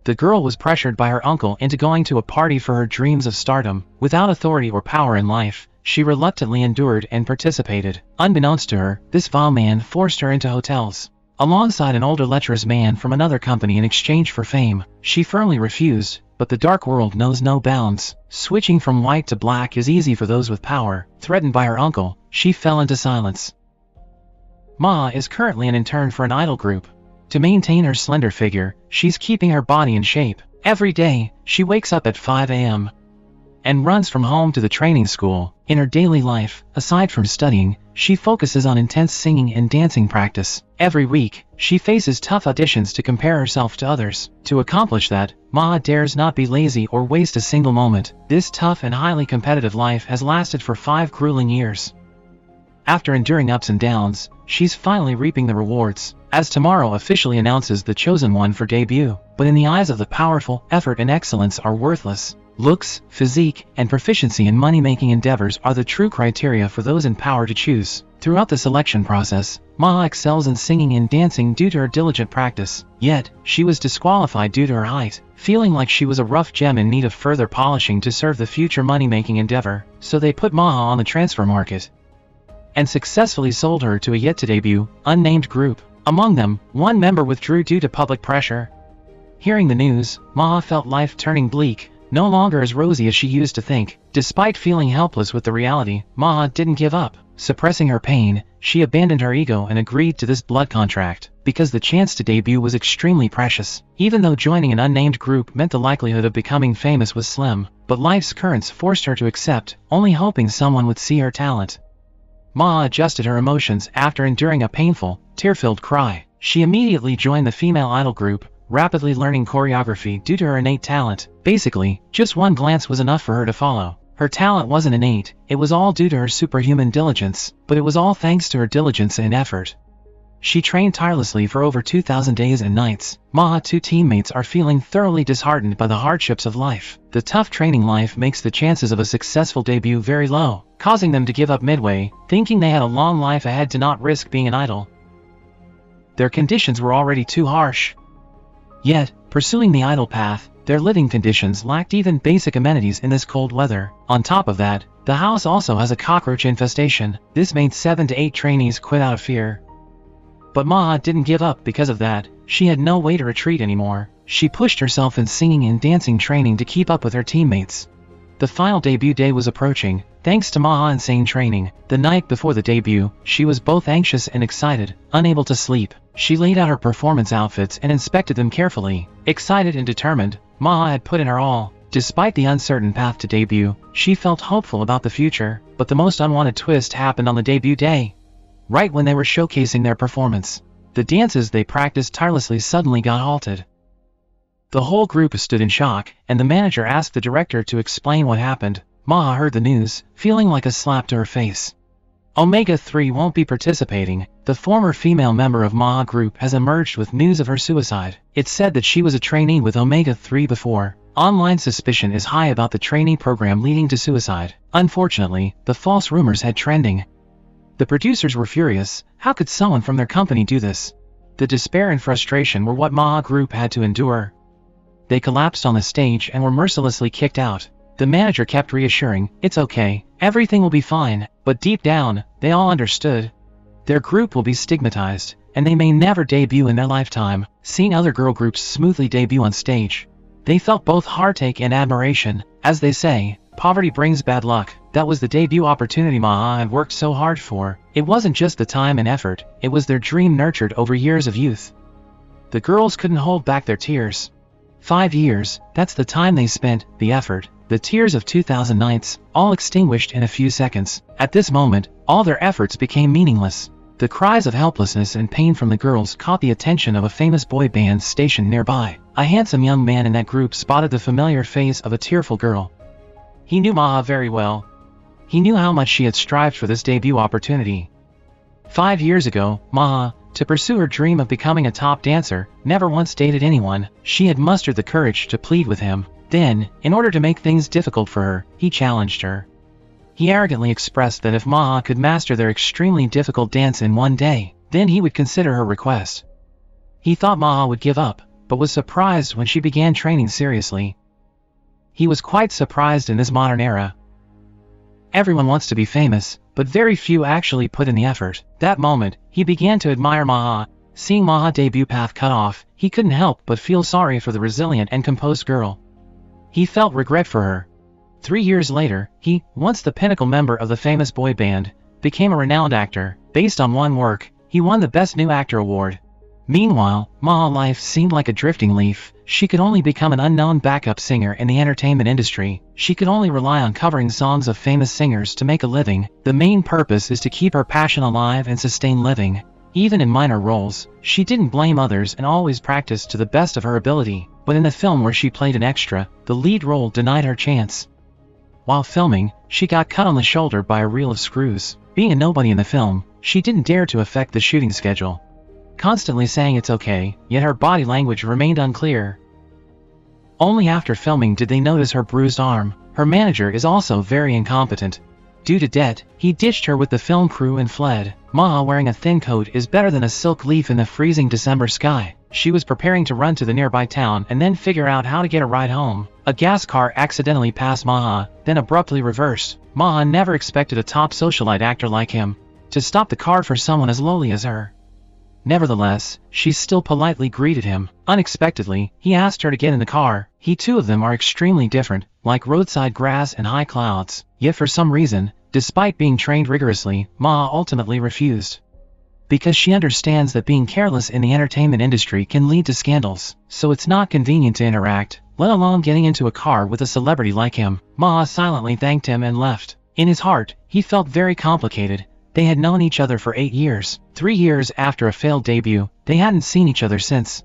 The girl was pressured by her uncle into going to a party for her dreams of stardom. Without authority or power in life, she reluctantly endured and participated. Unbeknownst to her, this vile man forced her into hotels alongside an older lecherous man from another company in exchange for fame. She firmly refused, but the dark world knows no bounds. Switching from white to black is easy for those with power. Threatened by her uncle, she fell into silence. Ma is currently an intern for an idol group. To maintain her slender figure, she's keeping her body in shape. Every day, she wakes up at 5 a.m. and runs from home to the training school. In her daily life, aside from studying, she focuses on intense singing and dancing practice. Every week, she faces tough auditions to compare herself to others. To accomplish that, Ma dares not be lazy or waste a single moment. This tough and highly competitive life has lasted for 5 grueling years. After enduring ups and downs, she's finally reaping the rewards, as tomorrow officially announces the chosen one for debut. But in the eyes of the powerful, effort and excellence are worthless. Looks, physique, and proficiency in money-making endeavors are the true criteria for those in power to choose. Throughout the selection process, Ma excels in singing and dancing due to her diligent practice. Yet, she was disqualified due to her height, feeling like she was a rough gem in need of further polishing to serve the future money-making endeavor. So they put Ma on the transfer market and successfully sold her to a yet-to-debut, unnamed group. Among them, one member withdrew due to public pressure. Hearing the news, Ma felt life turning bleak, no longer as rosy as she used to think. Despite feeling helpless with the reality, Ma didn't give up. Suppressing her pain, she abandoned her ego and agreed to this blood contract, because the chance to debut was extremely precious. Even though joining an unnamed group meant the likelihood of becoming famous was slim, but life's currents forced her to accept, only hoping someone would see her talent. Ma adjusted her emotions after enduring a painful, tear-filled cry. She immediately joined the female idol group, rapidly learning choreography due to her innate talent. Basically, just one glance was enough for her to follow. Her talent wasn't innate, it was all due to her superhuman diligence, but it was all thanks to her diligence and effort. She trained tirelessly for over 2,000 days and nights. Ma's 2 teammates are feeling thoroughly disheartened by the hardships of life. The tough training life makes the chances of a successful debut very low, causing them to give up midway, thinking they had a long life ahead to not risk being an idol. Their conditions were already too harsh. Yet, pursuing the idol path, their living conditions lacked even basic amenities in this cold weather. On top of that, the house also has a cockroach infestation. This made 7 to 8 trainees quit out of fear. But Ma didn't give up because of that. She had no way to retreat anymore. She pushed herself in singing and dancing training to keep up with her teammates. The final debut day was approaching, thanks to Ma's insane training. The night before the debut, she was both anxious and excited, unable to sleep. She laid out her performance outfits and inspected them carefully. Excited and determined, Ma had put in her all. Despite the uncertain path to debut, she felt hopeful about the future, but the most unwanted twist happened on the debut day. Right when they were showcasing their performance, the dances they practiced tirelessly suddenly got halted. The whole group stood in shock, and the manager asked the director to explain what happened. Ma heard the news, feeling like a slap to her face. Omega 3 won't be participating. The former female member of Ma group has emerged with news of her suicide. It's said that she was a trainee with Omega 3 before. Online suspicion is high about the trainee program leading to suicide. Unfortunately, the false rumors had trending. The producers were furious. How could someone from their company do this? The despair and frustration were what Ma group had to endure. They collapsed on the stage and were mercilessly kicked out. The manager kept reassuring, "It's okay, everything will be fine," but deep down, they all understood. Their group will be stigmatized, and they may never debut in their lifetime. Seeing other girl groups smoothly debut on stage, they felt both heartache and admiration. As they say, poverty brings bad luck. That was the debut opportunity Ma had worked so hard for. It wasn't just the time and effort, it was their dream nurtured over years of youth. The girls couldn't hold back their tears. 5 years, that's the time they spent, the effort, the tears of 2,000 nights, all extinguished in a few seconds. At this moment, all their efforts became meaningless. The cries of helplessness and pain from the girls caught the attention of a famous boy band stationed nearby. A handsome young man in that group spotted the familiar face of a tearful girl. He knew Ma very well. He knew how much she had strived for this debut opportunity. 5 years ago, Ma, to pursue her dream of becoming a top dancer, never once dated anyone. She had mustered the courage to plead with him. Then, in order to make things difficult for her, he challenged her. He arrogantly expressed that if Ma could master their extremely difficult dance in one day, then he would consider her request. He thought Ma would give up, but was surprised when she began training seriously. He was quite surprised in this modern era. Everyone wants to be famous, but very few actually put in the effort. That moment, he began to admire Maha. Seeing Maha's debut path cut off, he couldn't help but feel sorry for the resilient and composed girl. He felt regret for her. 3 years later, he, once the pinnacle member of the famous boy band, became a renowned actor. Based on one work, he won the Best New Actor award. Meanwhile, Maha's life seemed like a drifting leaf. She could only become an unknown backup singer in the entertainment industry. She could only rely on covering songs of famous singers to make a living. The main purpose is to keep her passion alive and sustain living. Even in minor roles, she didn't blame others and always practiced to the best of her ability. But in the film where she played an extra, the lead role denied her chance. While filming, she got cut on the shoulder by a reel of screws. Being a nobody in the film, she didn't dare to affect the shooting schedule, constantly saying it's okay, yet her body language remained unclear. Only after filming did they notice her bruised arm. Her manager is also very incompetent. Due to debt, he ditched her with the film crew and fled. Maha wearing a thin coat is better than a silk leaf in the freezing December sky. She was preparing to run to the nearby town and then figure out how to get a ride home. A gas car accidentally passed Maha, then abruptly reversed. Maha never expected a top socialite actor like him to stop the car for someone as lowly as her. Nevertheless, she still politely greeted him. Unexpectedly, he asked her to get in the car. Two of them are extremely different, like roadside grass and high clouds. Yet for some reason, despite being trained rigorously, Maha ultimately refused. Because she understands that being careless in the entertainment industry can lead to scandals, so it's not convenient to interact, let alone getting into a car with a celebrity like him. Maha silently thanked him and left. In his heart, he felt very complicated. They had known each other for 8 years. 3 years after a failed debut, they hadn't seen each other since.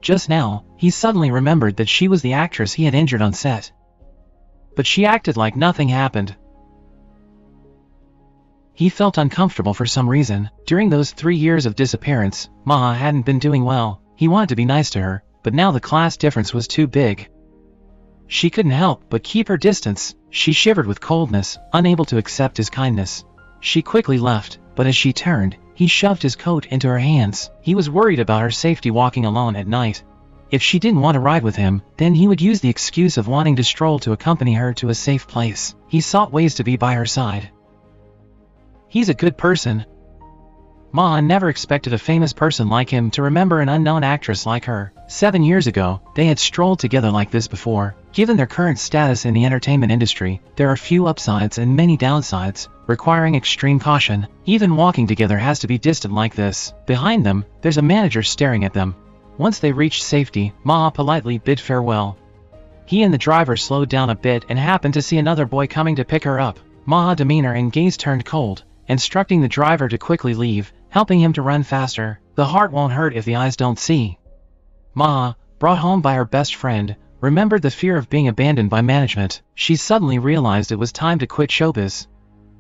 Just now, he suddenly remembered that she was the actress he had injured on set. But she acted like nothing happened. He felt uncomfortable for some reason. During those 3 years of disappearance, Maha hadn't been doing well. He wanted to be nice to her, but now the class difference was too big. She couldn't help but keep her distance. She shivered with coldness, unable to accept his kindness. She quickly left, but as she turned, he shoved his coat into her hands. He was worried about her safety walking alone at night. If she didn't want to ride with him, then he would use the excuse of wanting to stroll to accompany her to a safe place. He sought ways to be by her side. He's a good person. Maha never expected a famous person like him to remember an unknown actress like her. 7 years ago, they had strolled together like this before. Given their current status in the entertainment industry, there are few upsides and many downsides, requiring extreme caution. Even walking together has to be distant like this. Behind them, there's a manager staring at them. Once they reached safety, Maha politely bid farewell. He and the driver slowed down a bit and happened to see another boy coming to pick her up. Maha's demeanor and gaze turned cold, instructing the driver to quickly leave, helping him to run faster. The heart won't hurt if the eyes don't see. Maha, brought home by her best friend, remembered the fear of being abandoned by management. She suddenly realized it was time to quit showbiz.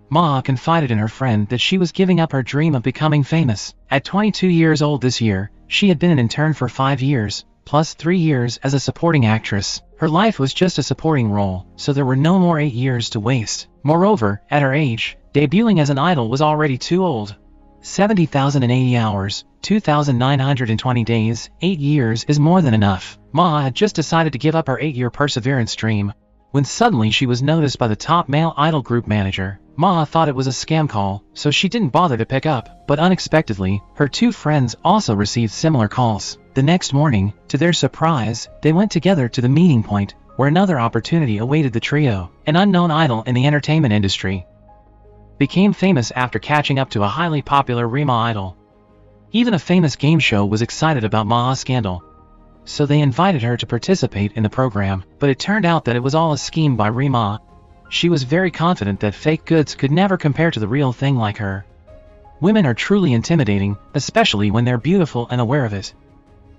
Maha confided in her friend that she was giving up her dream of becoming famous. At 22 years old this year, she had been an intern for 5 years, plus 3 years as a supporting actress. Her life was just a supporting role, so there were no more 8 years to waste. Moreover, at her age, debuting as an idol was already too old. 70,080 hours, 2,920 days, 8 years is more than enough. Maha had just decided to give up her 8-year perseverance dream, when suddenly she was noticed by the top male idol group manager. Maha thought it was a scam call, so she didn't bother to pick up. But unexpectedly, her 2 friends also received similar calls. The next morning, to their surprise, they went together to the meeting point, where another opportunity awaited the trio. An unknown idol in the entertainment industry became famous after catching up to a highly popular Rema idol. Even a famous game show was excited about Maha's scandal, so they invited her to participate in the program. But it turned out that it was all a scheme by Rema. She was very confident that fake goods could never compare to the real thing like her. Women are truly intimidating, especially when they're beautiful and aware of it.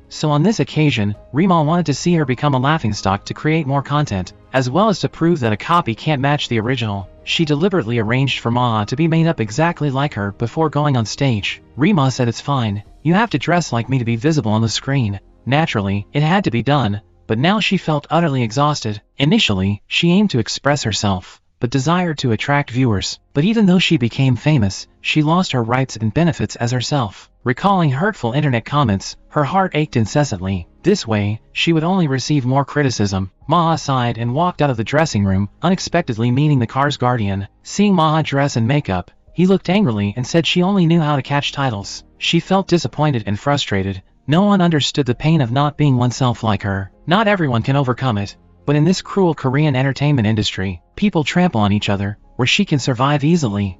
So on this occasion, Rema wanted to see her become a laughingstock to create more content, as well as to prove that a copy can't match the original. She deliberately arranged for Maha to be made up exactly like her before going on stage. Rema said, "It's fine, you have to dress like me to be visible on the screen." Naturally, it had to be done, but now she felt utterly exhausted. Initially, she aimed to express herself, but desired to attract viewers. But even though she became famous, she lost her rights and benefits as herself. Recalling hurtful internet comments, her heart ached incessantly. This way, she would only receive more criticism. Maha sighed and walked out of the dressing room, unexpectedly meeting the car's guardian. Seeing Maha dress in makeup, he looked angrily and said she only knew how to catch titles. She felt disappointed and frustrated. No one understood the pain of not being oneself like her. Not everyone can overcome it. But in this cruel Korean entertainment industry, people trample on each other, where she can survive easily.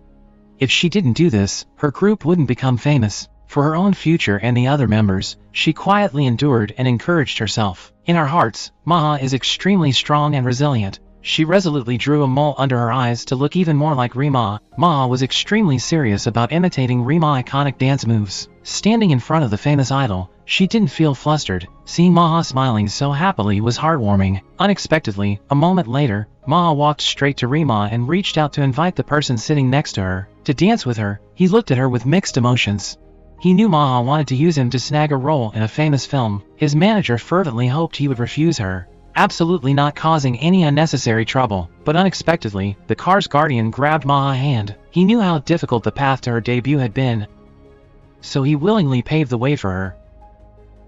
If she didn't do this, her group wouldn't become famous. For her own future and the other members, she quietly endured and encouraged herself. In our hearts, Maha is extremely strong and resilient. She resolutely drew a mole under her eyes to look even more like Rima. Maha was extremely serious about imitating Rima's iconic dance moves. Standing in front of the famous idol, she didn't feel flustered. Seeing Maha smiling so happily was heartwarming. Unexpectedly, a moment later, Maha walked straight to Rima and reached out to invite the person sitting next to her to dance with her. He looked at her with mixed emotions. He knew Maha wanted to use him to snag a role in a famous film. His manager fervently hoped he would refuse her, absolutely not causing any unnecessary trouble. But unexpectedly, the car's guardian grabbed Maha's hand. He knew how difficult the path to her debut had been, so he willingly paved the way for her.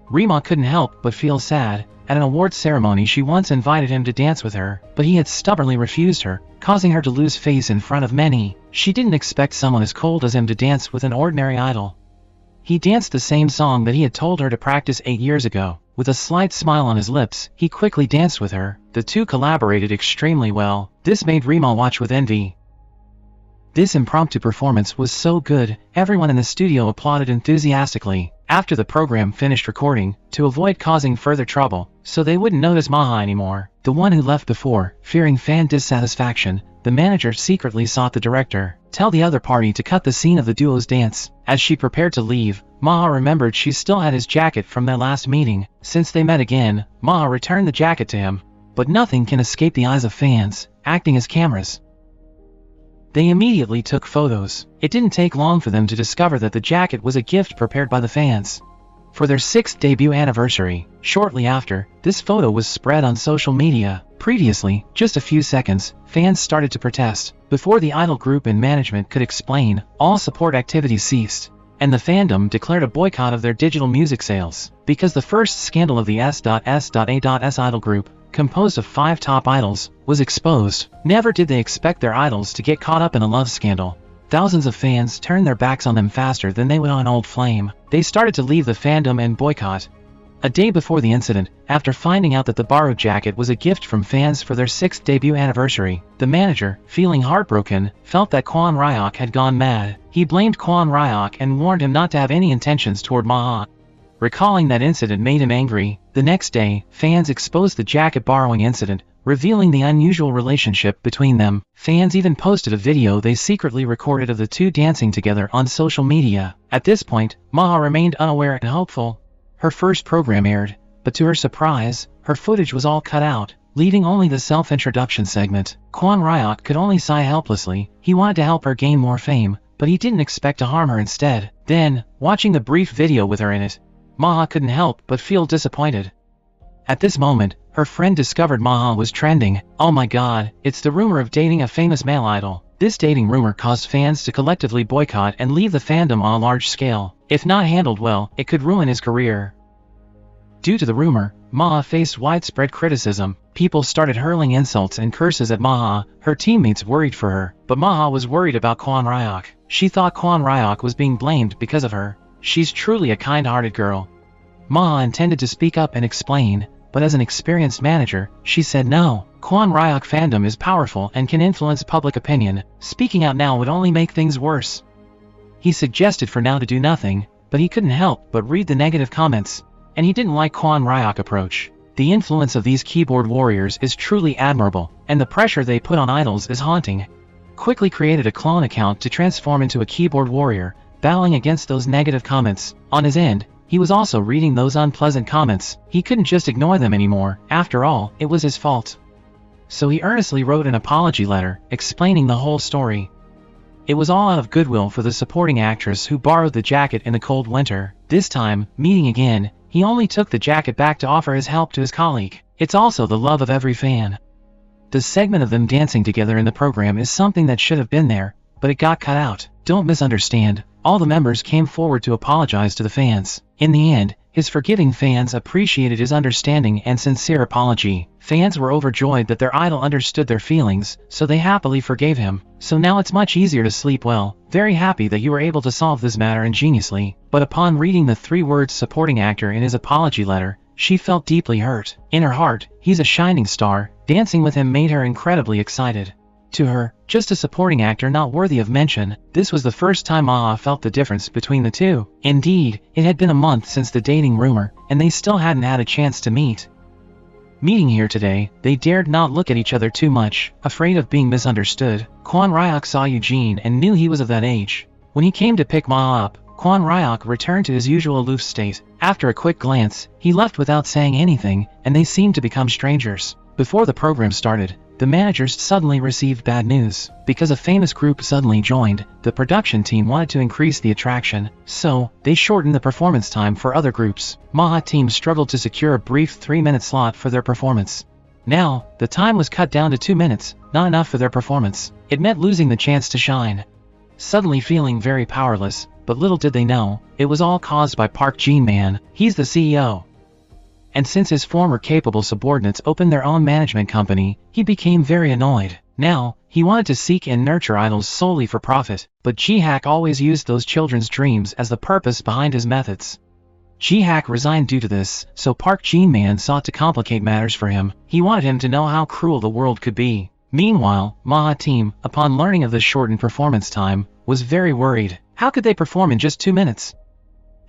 Rima couldn't help but feel sad. At an awards ceremony she once invited him to dance with her, but he had stubbornly refused her, causing her to lose face in front of many. She didn't expect someone as cold as him to dance with an ordinary idol. He danced the same song that he had told her to practice 8 years ago. With a slight smile on his lips, he quickly danced with her. The two collaborated extremely well. This made Rima watch with envy. This impromptu performance was so good, everyone in the studio applauded enthusiastically. After the program finished recording, to avoid causing further trouble, so they wouldn't notice Maha anymore, the one who left before, fearing fan dissatisfaction, the manager secretly sought the director tell the other party to cut the scene of the duo's dance. As she prepared to leave, Maha remembered she still had his jacket from their last meeting. Since they met again, Maha returned the jacket to him. But nothing can escape the eyes of fans, acting as cameras. They immediately took photos. It didn't take long for them to discover that the jacket was a gift prepared by the fans for their 6th debut anniversary. Shortly after, this photo was spread on social media. Previously, just a few seconds, fans started to protest. Before the idol group and management could explain, all support activities ceased, and the fandom declared a boycott of their digital music sales. Because the first scandal of the S.S.A.S idol group, composed of 5 top idols, was exposed. Never did they expect their idols to get caught up in a love scandal. Thousands of fans turned their backs on them faster than they would on Old Flame. They started to leave the fandom and boycott. A day before the incident, after finding out that the borrowed jacket was a gift from fans for their 6th debut anniversary, the manager, feeling heartbroken, felt that Kwon Ryok had gone mad. He blamed Kwon Ryok and warned him not to have any intentions toward Maha. Recalling that incident made him angry. The next day, fans exposed the jacket borrowing incident, revealing the unusual relationship between them. Fans even posted a video they secretly recorded of the two dancing together on social media. At this point, Maha remained unaware and hopeful. Her first program aired, but to her surprise, her footage was all cut out, leaving only the self-introduction segment. Kwon Ryok could only sigh helplessly. He wanted to help her gain more fame, but he didn't expect to harm her instead. Then, watching the brief video with her in it, Maha couldn't help but feel disappointed. At this moment, her friend discovered Maha was trending. Oh my god, it's the rumor of dating a famous male idol. This dating rumor caused fans to collectively boycott and leave the fandom on a large scale. If not handled well, it could ruin his career. Due to the rumor, Maha faced widespread criticism. People started hurling insults and curses at Maha. Her teammates worried for her, but Maha was worried about Kwon Ryok. She thought Kwon Ryok was being blamed because of her. She's truly a kind-hearted girl. Maha intended to speak up and explain, but as an experienced manager, she said no. Kwon Ryok fandom is powerful and can influence public opinion. Speaking out now would only make things worse. He suggested for now to do nothing, but he couldn't help but read the negative comments, and he didn't like Kwon Ryok's approach. The influence of these keyboard warriors is truly admirable, and the pressure they put on idols is haunting. Quickly created a clone account to transform into a keyboard warrior, battling against those negative comments. On his end, he was also reading those unpleasant comments. He couldn't just ignore them anymore. After all, it was his fault. So he earnestly wrote an apology letter, explaining the whole story. It was all out of goodwill for the supporting actress who borrowed the jacket in the cold winter. This time, meeting again, he only took the jacket back to offer his help to his colleague. It's also the love of every fan. The segment of them dancing together in the program is something that should have been there, but it got cut out. Don't misunderstand, all the members came forward to apologize to the fans. In the end, his forgiving fans appreciated his understanding and sincere apology. Fans were overjoyed that their idol understood their feelings, so they happily forgave him. So now it's much easier to sleep well. Very happy that you were able to solve this matter ingeniously. But upon reading the 3 words supporting actor in his apology letter, she felt deeply hurt. In her heart, he's a shining star. Dancing with him made her incredibly excited. To her, just a supporting actor not worthy of mention, this was the first time Maha felt the difference between the two. Indeed, it had been a month since the dating rumor, and they still hadn't had a chance to meet. Meeting here today, they dared not look at each other too much, afraid of being misunderstood. Kwon Ryok saw Eugene and knew he was of that age. When he came to pick Maha up, Kwon Ryok returned to his usual aloof state. After a quick glance, he left without saying anything, and they seemed to become strangers. Before the program started, the managers suddenly received bad news. Because a famous group suddenly joined, the production team wanted to increase the attraction, so they shortened the performance time for other groups. Maha team struggled to secure a brief 3-minute slot for their performance. Now, the time was cut down to 2 minutes, not enough for their performance. It meant losing the chance to shine. Suddenly feeling very powerless, but little did they know, it was all caused by Park Jin-man. He's the CEO. And since his former capable subordinates opened their own management company, he became very annoyed. Now, he wanted to seek and nurture idols solely for profit, but Ji-hack always used those children's dreams as the purpose behind his methods. Ji-hack resigned due to this, so Park Jin-man sought to complicate matters for him. He wanted him to know how cruel the world could be. Meanwhile, Maha team, upon learning of the shortened performance time, was very worried. How could they perform in just 2 minutes?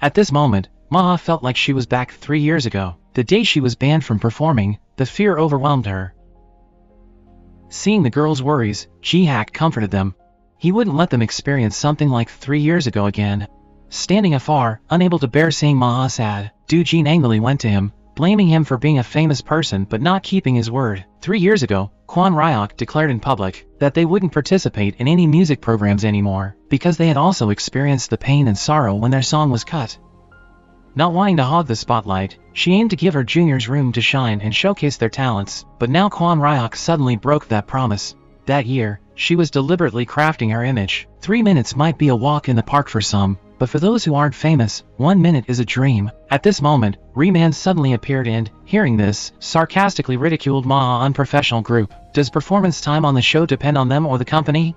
At this moment, Maha felt like she was back 3 years ago. The day she was banned from performing, the fear overwhelmed her. Seeing the girls' worries, Ji-hack comforted them. He wouldn't let them experience something like 3 years ago again. Standing afar, unable to bear seeing Maha sad, Do-jin angrily went to him, blaming him for being a famous person but not keeping his word. 3 years ago, Kwon Ryok declared in public that they wouldn't participate in any music programs anymore, because they had also experienced the pain and sorrow when their song was cut. Not wanting to hog the spotlight, she aimed to give her juniors room to shine and showcase their talents, but now Kwon Ryok suddenly broke that promise. That year, she was deliberately crafting her image. 3 minutes might be a walk in the park for some, but for those who aren't famous, 1 minute is a dream. At this moment, Reman suddenly appeared and, hearing this, sarcastically ridiculed Maha unprofessional group. Does performance time on the show depend on them or the company?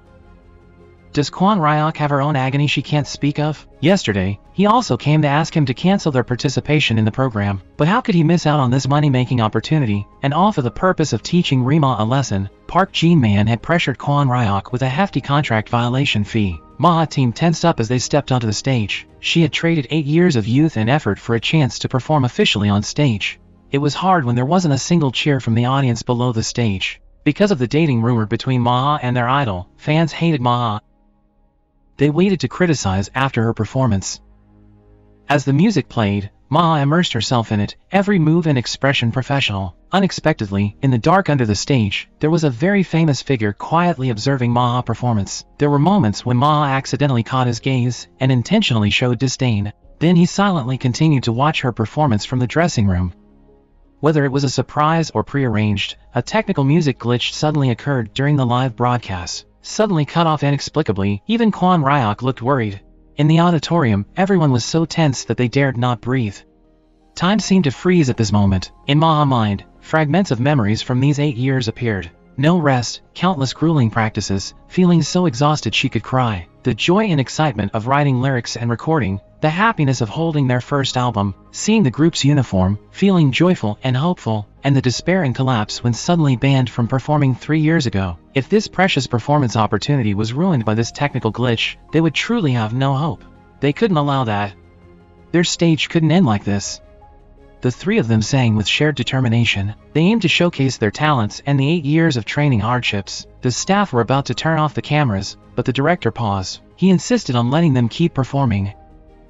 Does Kwon Ryok have her own agony she can't speak of? Yesterday, he also came to ask him to cancel their participation in the program. But how could he miss out on this money-making opportunity? And all for the purpose of teaching Rima a lesson. Park Jin-man had pressured Kwon Ryok with a hefty contract violation fee. Maha team tensed up as they stepped onto the stage. She had traded 8 years of youth and effort for a chance to perform officially on stage. It was hard when there wasn't a single cheer from the audience below the stage. Because of the dating rumor between Maha and their idol, fans hated Maha. They waited to criticize after her performance. As the music played, Maha immersed herself in it, every move and expression professional. Unexpectedly, in the dark under the stage, there was a very famous figure quietly observing Maha's performance. There were moments when Maha accidentally caught his gaze and intentionally showed disdain. Then he silently continued to watch her performance from the dressing room. Whether it was a surprise or prearranged, a technical music glitch suddenly occurred during the live broadcast. Suddenly cut off inexplicably, even Kwon Ryok looked worried. In the auditorium, everyone was so tense that they dared not breathe. Time seemed to freeze at this moment. In Maha's mind, fragments of memories from these 8 years appeared. No rest, countless grueling practices, feeling so exhausted she could cry. The joy and excitement of writing lyrics and recording, the happiness of holding their first album, seeing the group's uniform, feeling joyful and hopeful, and the despair and collapse when suddenly banned from performing 3 years ago. If this precious performance opportunity was ruined by this technical glitch, they would truly have no hope. They couldn't allow that. Their stage couldn't end like this. The 3 of them sang with shared determination. They aimed to showcase their talents and the 8 years of training hardships. The staff were about to turn off the cameras, but the director paused. He insisted on letting them keep performing.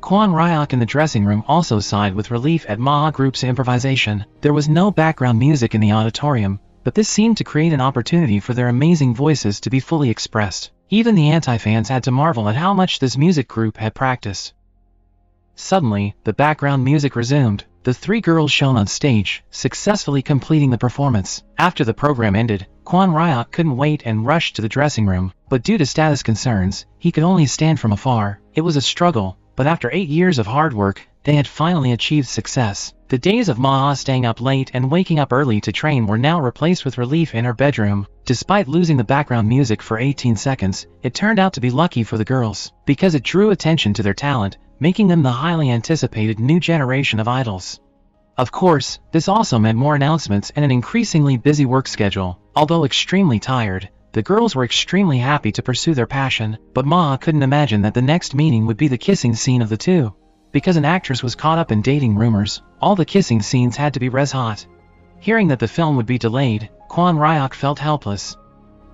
Kwon Ryok in the dressing room also sighed with relief at Maha Group's improvisation. There was no background music in the auditorium, but this seemed to create an opportunity for their amazing voices to be fully expressed. Even the anti-fans had to marvel at how much this music group had practiced. Suddenly, the background music resumed. The 3 girls shone on stage, successfully completing the performance. After the program ended, Kwon Ryok couldn't wait and rushed to the dressing room, but due to status concerns, he could only stand from afar. It was a struggle, but after 8 years of hard work, they had finally achieved success. The days of Ma staying up late and waking up early to train were now replaced with relief in her bedroom. Despite losing the background music for 18 seconds, it turned out to be lucky for the girls, because it drew attention to their talent, making them the highly anticipated new generation of idols. Of course, this also meant more announcements and an increasingly busy work schedule. Although extremely tired, the girls were extremely happy to pursue their passion, but Ma couldn't imagine that the next meeting would be the kissing scene of the two. Because an actress was caught up in dating rumors, all the kissing scenes had to be res hot. Hearing that the film would be delayed, Kwon Ryok felt helpless.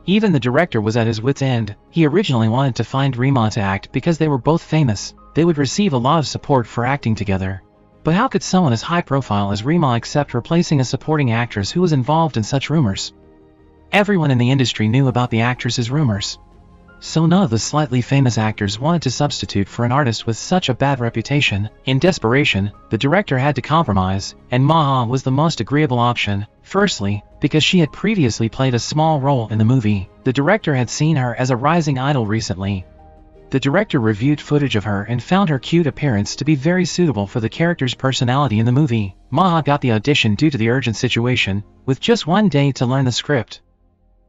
Even the director was at his wit's end. He originally wanted to find Rima to act because they were both famous. They would receive a lot of support for acting together. But how could someone as high profile as Rima accept replacing a supporting actress who was involved in such rumors? Everyone in the industry knew about the actress's rumors. So none of the slightly famous actors wanted to substitute for an artist with such a bad reputation. In desperation, the director had to compromise, and Ma was the most agreeable option. Firstly, because she had previously played a small role in the movie, the director had seen her as a rising idol recently. The director reviewed footage of her and found her cute appearance to be very suitable for the character's personality in the movie. Ma got the audition due to the urgent situation, with just 1 day to learn the script.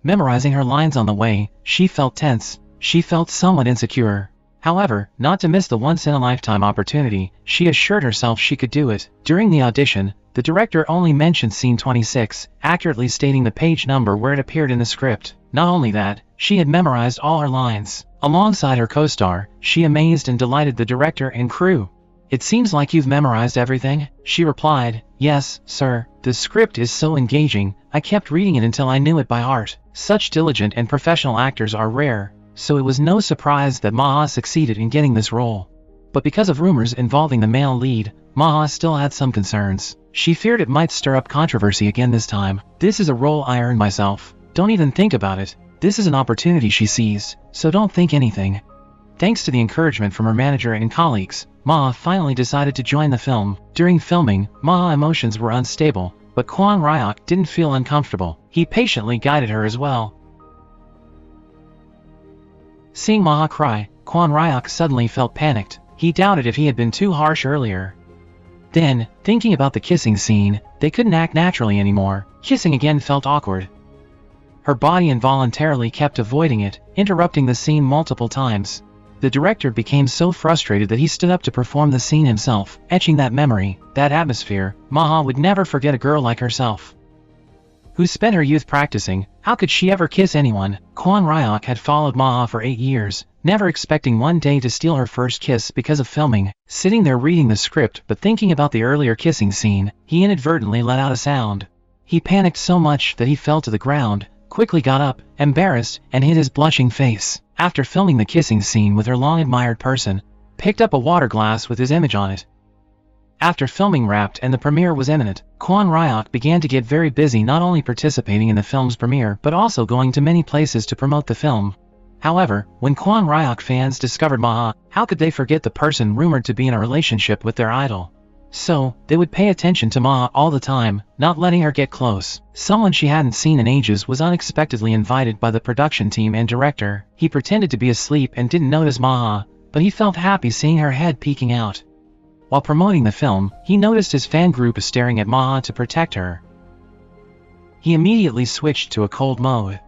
Memorizing her lines on the way, she felt tense. She felt somewhat insecure. However, not to miss the once-in-a-lifetime opportunity, she assured herself she could do it. During the audition, the director only mentioned scene 26, accurately stating the page number where it appeared in the script. Not only that, she had memorized all her lines. Alongside her co-star, she amazed and delighted the director and crew. "It seems like you've memorized everything," she replied. "Yes, sir. The script is so engaging, I kept reading it until I knew it by heart." Such diligent and professional actors are rare, so it was no surprise that Ma succeeded in getting this role. But because of rumors involving the male lead, Ma still had some concerns. She feared it might stir up controversy again this time. "This is a role I earned myself. Don't even think about it. This is an opportunity she seized, so don't think anything." Thanks to the encouragement from her manager and colleagues, Ma finally decided to join the film. During filming, Ma's emotions were unstable, but Kwon Ryok didn't feel uncomfortable. He patiently guided her as well. Seeing Ma cry, Kwon Ryok suddenly felt panicked. He doubted if he had been too harsh earlier. Then, thinking about the kissing scene, they couldn't act naturally anymore. Kissing again felt awkward. Her body involuntarily kept avoiding it, interrupting the scene multiple times. The director became so frustrated that he stood up to perform the scene himself, etching that memory, that atmosphere. Ma would never forget a girl like herself, who spent her youth practicing. How could she ever kiss anyone? Kwon Ryok had followed Ma for 8 years, never expecting one day to steal her first kiss because of filming. Sitting there reading the script but thinking about the earlier kissing scene, he inadvertently let out a sound. He panicked so much that he fell to the ground, quickly got up, embarrassed, and hid his blushing face. After filming the kissing scene with her long-admired person, picked up a water glass with his image on it. After filming wrapped and the premiere was imminent, Kwon Ryok began to get very busy, not only participating in the film's premiere but also going to many places to promote the film. However, when Kwon Ryok fans discovered Ma, how could they forget the person rumored to be in a relationship with their idol? So, they would pay attention to Ma all the time, not letting her get close. Someone she hadn't seen in ages was unexpectedly invited by the production team and director. He pretended to be asleep and didn't notice Ma, but he felt happy seeing her head peeking out. While promoting the film, he noticed his fan group staring at Ma to protect her. He immediately switched to a cold mode.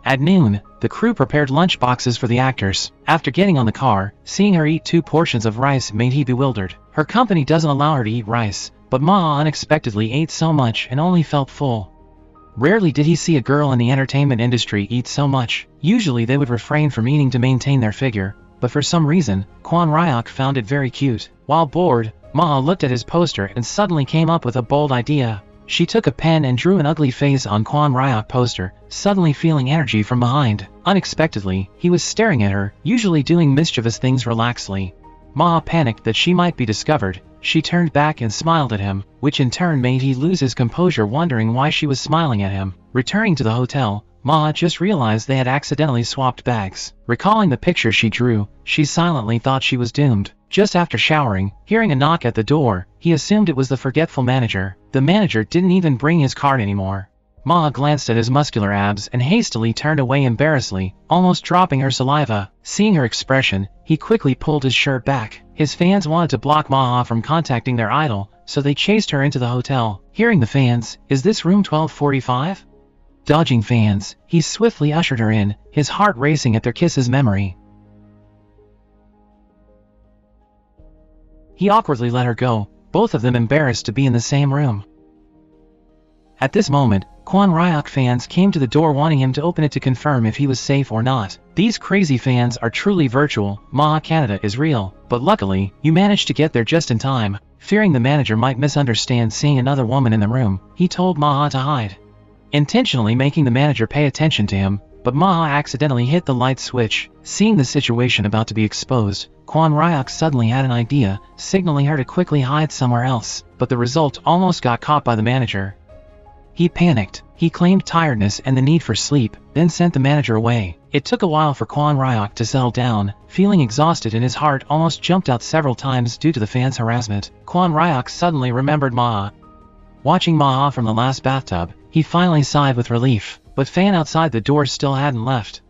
At noon, the crew prepared lunch boxes for the actors. After getting on the car, seeing her eat 2 portions of rice made him bewildered. Her company doesn't allow her to eat rice, but Ma unexpectedly ate so much and only felt full. Rarely did he see a girl in the entertainment industry eat so much. Usually they would refrain from eating to maintain their figure, but for some reason, Kwon Ryok found it very cute. While bored, Ma looked at his poster and suddenly came up with a bold idea. She took a pen and drew an ugly face on Kwon Ryok poster, suddenly feeling energy from behind. Unexpectedly, he was staring at her, usually doing mischievous things relaxedly. Ma panicked that she might be discovered. She turned back and smiled at him, which in turn made he lose his composure, wondering why she was smiling at him. Returning to the hotel, Ma just realized they had accidentally swapped bags. Recalling the picture she drew, she silently thought she was doomed. Just after showering, hearing a knock at the door, he assumed it was the forgetful manager. The manager didn't even bring his card anymore. Ma glanced at his muscular abs and hastily turned away embarrassedly, almost dropping her saliva. Seeing her expression, he quickly pulled his shirt back. His fans wanted to block Ma from contacting their idol, so they chased her into the hotel. Hearing the fans, "Is this room 1245? Dodging fans, he swiftly ushered her in, his heart racing at their kiss's memory. He awkwardly let her go, both of them embarrassed to be in the same room. At this moment, Kwon Ryuk fans came to the door wanting him to open it to confirm if he was safe or not. These crazy fans are truly virtual. Ma Canada is real, but luckily, you managed to get there just in time. Fearing the manager might misunderstand seeing another woman in the room, he told Ma to hide, intentionally making the manager pay attention to him, but Ma accidentally hit the light switch. Seeing the situation about to be exposed, Kwon Ryuk suddenly had an idea, signaling her to quickly hide somewhere else, but the result almost got caught by the manager. He panicked. He claimed tiredness and the need for sleep, then sent the manager away. It took a while for Kwon Ryuk to settle down, feeling exhausted and his heart almost jumped out several times due to the fans' harassment. Kwon Ryuk suddenly remembered Ma. Watching Ma from the last bathtub, he finally sighed with relief, but fan outside the door still hadn't left.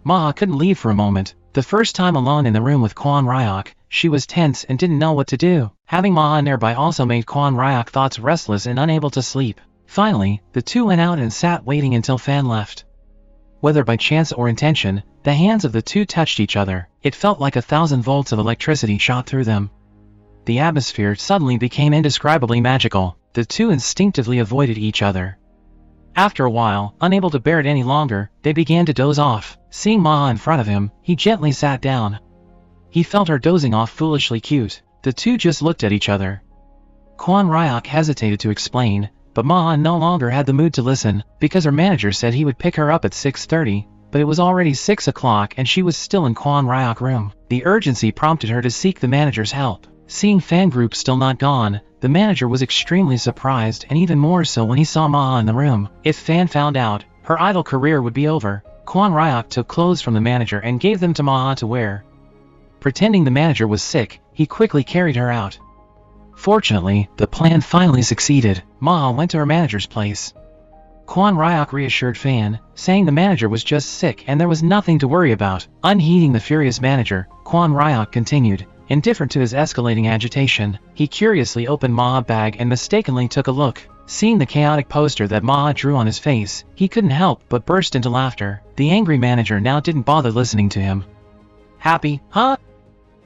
Ma couldn't leave for a moment. The first time alone in the room with Kwon Ryuk, she was tense and didn't know what to do. Having Ma nearby also made Kwon Ryuk thoughts restless and unable to sleep. Finally, the two went out and sat waiting until Fan left. Whether by chance or intention, the hands of the two touched each other. It felt like 1,000 volts of electricity shot through them. The atmosphere suddenly became indescribably magical. The two instinctively avoided each other. After a while, unable to bear it any longer, they began to doze off. Seeing Ma in front of him, he gently sat down. He felt her dozing off foolishly cute. The two just looked at each other. Kwon Ryuk hesitated to explain, but Ma no longer had the mood to listen, because her manager said he would pick her up at 6:30, but it was already 6 o'clock and she was still in Kwon Ryuk's room. The urgency prompted her to seek the manager's help. Seeing Fan group still not gone, the manager was extremely surprised and even more so when he saw Ma in the room. If Fan found out, her idol career would be over. Kwon Ryuk took clothes from the manager and gave them to Ma to wear. Pretending the manager was sick, he quickly carried her out. Fortunately, the plan finally succeeded. Ma went to her manager's place. Kwon Ryuk reassured Fan, saying the manager was just sick and there was nothing to worry about. Unheeding the furious manager, Kwon Ryuk continued, indifferent to his escalating agitation. He curiously opened Ma's bag and mistakenly took a look. Seeing the chaotic poster that Ma drew on his face, he couldn't help but burst into laughter. The angry manager now didn't bother listening to him. "Happy, huh?"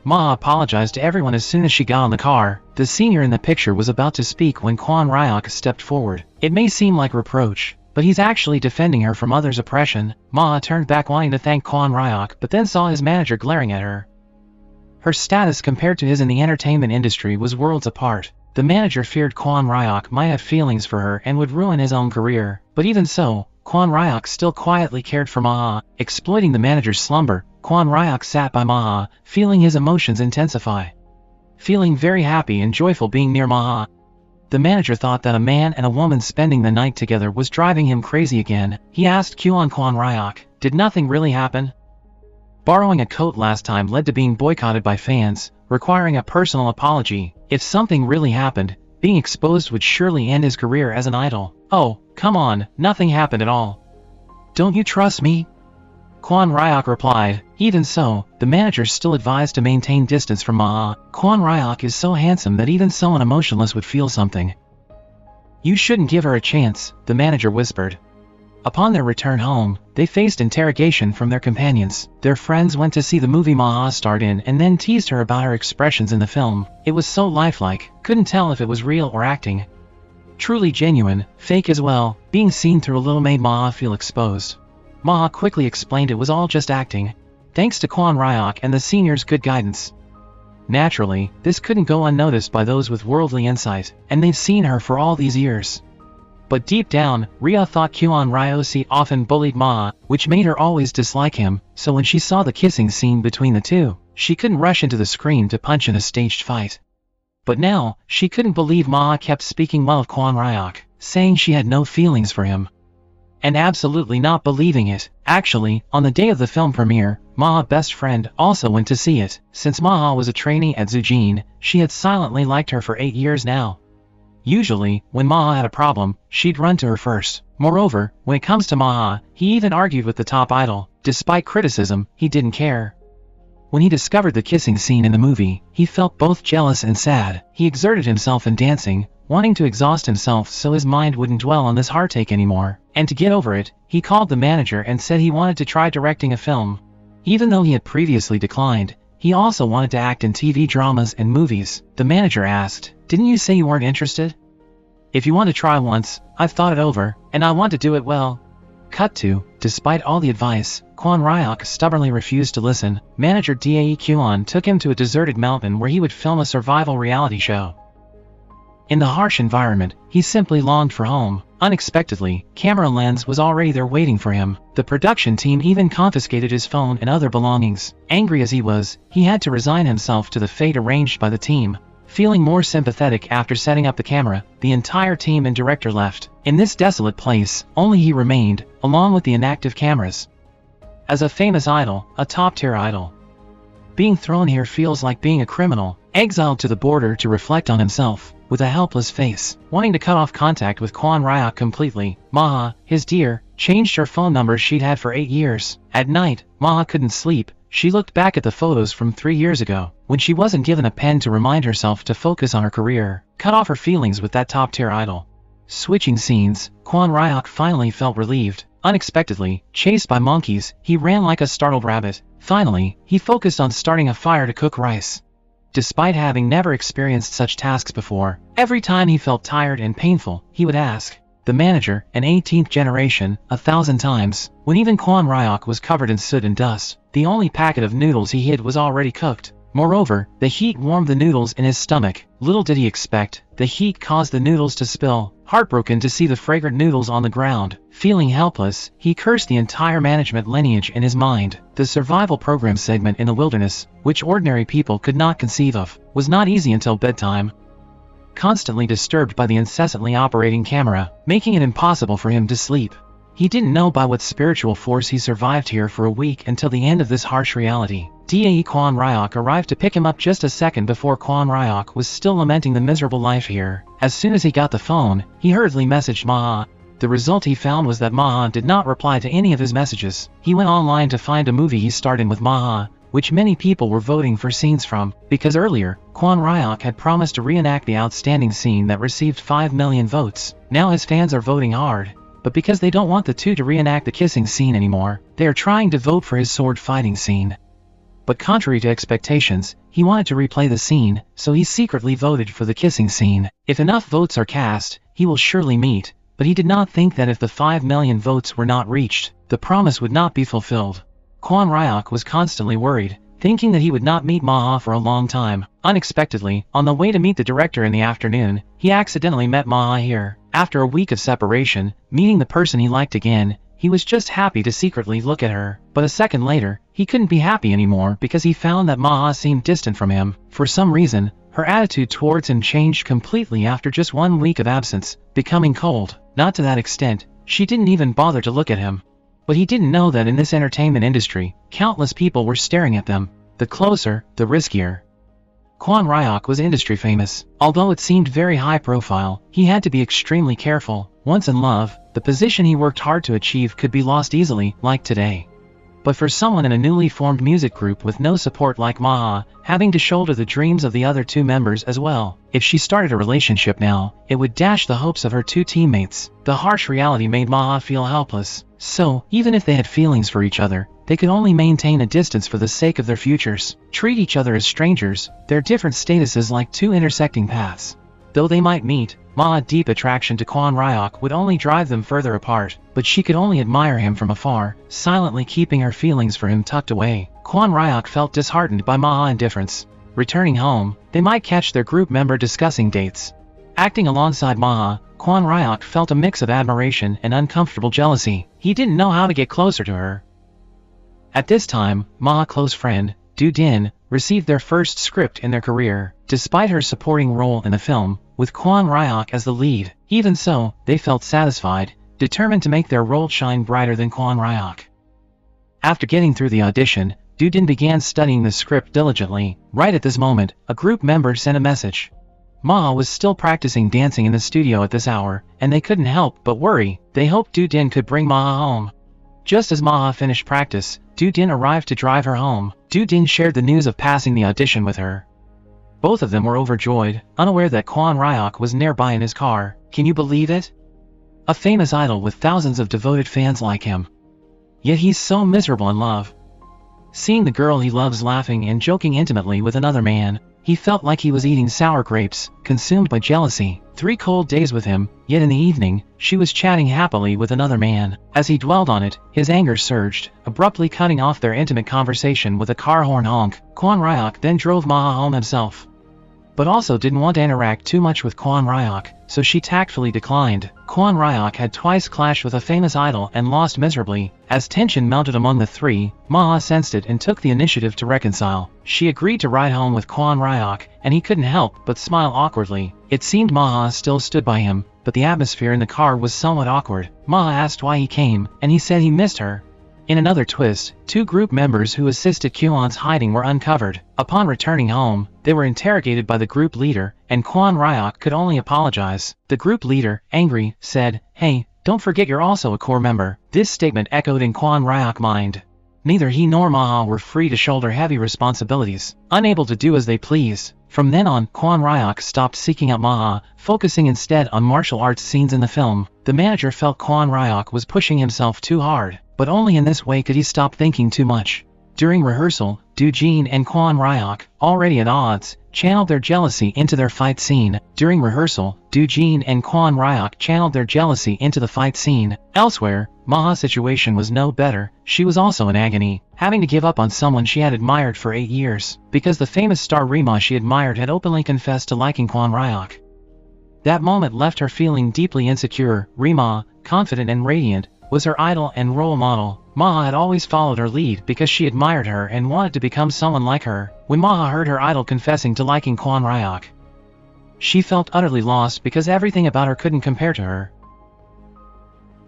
Ma apologized to everyone as soon as she got on the car. The senior in the picture was about to speak when Kwon Ryuk stepped forward. It may seem like reproach, but he's actually defending her from others' oppression. Ma turned back wanting to thank Kwon Ryuk, but then saw his manager glaring at her. Her status compared to his in the entertainment industry was worlds apart. The manager feared Kwon Ryuk might have feelings for her and would ruin his own career. But even so, Kwon Ryuk still quietly cared for Ma. Exploiting the manager's slumber, Kwon Ryuk sat by Ma, feeling his emotions intensify. Feeling very happy and joyful being near Ma. The manager thought that a man and a woman spending the night together was driving him crazy again. He asked Kwon Ryuk, "Did nothing really happen?" Borrowing a coat last time led to being boycotted by fans, requiring a personal apology. If something really happened, being exposed would surely end his career as an idol. "Oh, come on, nothing happened at all. Don't you trust me?" Kwon Ryuk replied. Even so, the manager still advised to maintain distance from Ma. Kwon Ryuk is so handsome that even someone emotionless would feel something. "You shouldn't give her a chance," the manager whispered. Upon their return home, they faced interrogation from their companions. Their friends went to see the movie Ma starred in and then teased her about her expressions in the film. It was so lifelike, couldn't tell if it was real or acting. Truly genuine, fake as well, being seen through a little made Ma feel exposed. Ma quickly explained it was all just acting, thanks to Kwon Ryuk and the senior's good guidance. Naturally, this couldn't go unnoticed by those with worldly insight, and they've seen her for all these years. But deep down, Rhea thought Kwon Ryuk often bullied Ma, which made her always dislike him, so when she saw the kissing scene between the two, she couldn't rush into the screen to punch in a staged fight. But now, she couldn't believe Ma kept speaking well of Kwon Ryuk, saying she had no feelings for him. And absolutely not believing it. Actually, on the day of the film premiere, Ma's best friend also went to see it. Since Ma was a trainee at Zujin, she had silently liked her for 8 years now. Usually, when Maha had a problem, she'd run to her first. Moreover, when it comes to Maha, he even argued with the top idol. Despite criticism, he didn't care. When he discovered the kissing scene in the movie, he felt both jealous and sad. He exerted himself in dancing, wanting to exhaust himself so his mind wouldn't dwell on this heartache anymore. And to get over it, he called the manager and said he wanted to try directing a film. Even though he had previously declined, he also wanted to act in TV dramas and movies. The manager asked, "Didn't you say you weren't interested? If you want to try once, I've thought it over, and I want to do it well." Cut to, despite all the advice, Kwon Ryok stubbornly refused to listen. Manager Dae Kwon took him to a deserted mountain where he would film a survival reality show. In the harsh environment, he simply longed for home. Unexpectedly, camera lens was already there waiting for him. The production team even confiscated his phone and other belongings. Angry as he was, he had to resign himself to the fate arranged by the team. Feeling more sympathetic after setting up the camera, the entire team and director left. In this desolate place, only he remained, along with the inactive cameras. As a famous idol, a top-tier idol, being thrown here feels like being a criminal, exiled to the border to reflect on himself, with a helpless face. Wanting to cut off contact with Kwon Ryok completely, Maha, his dear, changed her phone number she'd had for 8 years. At night, Maha couldn't sleep. She looked back at the photos from 3 years ago, when she wasn't given a pen to remind herself to focus on her career, cut off her feelings with that top-tier idol. Switching scenes, Kwon Ryok finally felt relieved. Unexpectedly, chased by monkeys, he ran like a startled rabbit. Finally, he focused on starting a fire to cook rice. Despite having never experienced such tasks before, every time he felt tired and painful, he would ask the manager, an 18th generation, 1,000 times. When even Kwon Ryok was covered in soot and dust, the only packet of noodles he hid was already cooked. Moreover, the heat warmed the noodles in his stomach. Little did he expect, the heat caused the noodles to spill. Heartbroken to see the fragrant noodles on the ground, feeling helpless, he cursed the entire management lineage in his mind. The survival program segment in the wilderness, which ordinary people could not conceive of, was not easy until bedtime. Constantly disturbed by the incessantly operating camera, making it impossible for him to sleep. He didn't know by what spiritual force he survived here for a week until the end of this harsh reality. Dae Kwon Ryok arrived to pick him up just a second before Kwon Ryok was still lamenting the miserable life here. As soon as he got the phone, he hurriedly messaged Maha. The result he found was that Maha did not reply to any of his messages. He went online to find a movie he starred in with Maha, which many people were voting for scenes from, because earlier, Kwon Ryok had promised to reenact the outstanding scene that received 5 million votes. Now his fans are voting hard, but because they don't want the two to reenact the kissing scene anymore, they are trying to vote for his sword fighting scene. But contrary to expectations, he wanted to replay the scene, so he secretly voted for the kissing scene. If enough votes are cast, he will surely meet, but he did not think that if the 5 million votes were not reached, the promise would not be fulfilled. Kwon Ryok was constantly worried, thinking that he would not meet Maha for a long time. Unexpectedly, on the way to meet the director in the afternoon, he accidentally met Maha here. After a week of separation, meeting the person he liked again, he was just happy to secretly look at her. But a second later, he couldn't be happy anymore because he found that Maha seemed distant from him. For some reason, her attitude towards him changed completely after just 1 week of absence, becoming cold. Not to that extent, she didn't even bother to look at him. But he didn't know that in this entertainment industry, countless people were staring at them. The closer, the riskier. Kwon Ryok was industry famous. Although it seemed very high profile, he had to be extremely careful. Once in love, the position he worked hard to achieve could be lost easily, like today. But for someone in a newly formed music group with no support like Maha, having to shoulder the dreams of the other 2 members as well, if she started a relationship now, it would dash the hopes of her 2 teammates. The harsh reality made Maha feel helpless. So, even if they had feelings for each other, they could only maintain a distance for the sake of their futures. Treat each other as strangers, their different statuses like 2 intersecting paths. Though they might meet, Maha's deep attraction to Kwon Ryok would only drive them further apart, but she could only admire him from afar, silently keeping her feelings for him tucked away. Kwon Ryok felt disheartened by Maha's indifference. Returning home, they might catch their group member discussing dates. Acting alongside Maha, Kwon Ryok felt a mix of admiration and uncomfortable jealousy. He didn't know how to get closer to her. At this time, Maha's close friend, Do Din, received their first script in their career, despite her supporting role in the film, with Kwon Ryok as the lead. Even so, they felt satisfied, determined to make their role shine brighter than Kwon Ryok. After getting through the audition, Do-din began studying the script diligently. Right at this moment, a group member sent a message. Ma was still practicing dancing in the studio at this hour, and they couldn't help but worry. They hoped Do Din could bring Ma home. Just as Ma finished practice, Do Din arrived to drive her home. Do Din shared the news of passing the audition with her. Both of them were overjoyed, unaware that Kwon Ryok was nearby in his car. Can you believe it? A famous idol with thousands of devoted fans like him. Yet he's so miserable in love. Seeing the girl he loves laughing and joking intimately with another man, he felt like he was eating sour grapes, consumed by jealousy. 3 cold days with him, yet in the evening, she was chatting happily with another man. As he dwelled on it, his anger surged, abruptly cutting off their intimate conversation with a car horn honk. Kwon Ryok then drove Ma home himself, but also didn't want to interact too much with Kwon Ryok, so she tactfully declined. Kwon Ryok had twice clashed with a famous idol and lost miserably. As tension mounted among the three, Ma sensed it and took the initiative to reconcile. She agreed to ride home with Kwon Ryok, and he couldn't help but smile awkwardly. It seemed Ma still stood by him, but the atmosphere in the car was somewhat awkward. Ma asked why he came, and he said he missed her. In another twist, 2 group members who assisted Kwon's hiding were uncovered. Upon returning home, they were interrogated by the group leader, and Kwon Ryok could only apologize. The group leader, angry, said, "Hey, don't forget you're also a core member." This statement echoed in Kwon Ryok's mind. Neither he nor Ma were free to shoulder heavy responsibilities, unable to do as they pleased. From then on, Kwon Ryok stopped seeking out Ma, focusing instead on martial arts scenes in the film. The manager felt Kwon Ryok was pushing himself too hard, but only in this way could he stop thinking too much. During rehearsal, Do Jin and Kwon Ryok, already at odds, channeled their jealousy into their fight scene. During rehearsal, Do Jin and Kwon Ryok channeled their jealousy into the fight scene. Elsewhere, Ma's situation was no better. She was also in agony, having to give up on someone she had admired for 8 years, because the famous star Rima she admired had openly confessed to liking Kwon Ryok. That moment left her feeling deeply insecure. Rima, confident and radiant, was her idol and role model. Ma had always followed her lead because she admired her and wanted to become someone like her. When Ma heard her idol confessing to liking Kwon Ryok, she felt utterly lost because everything about her couldn't compare to her.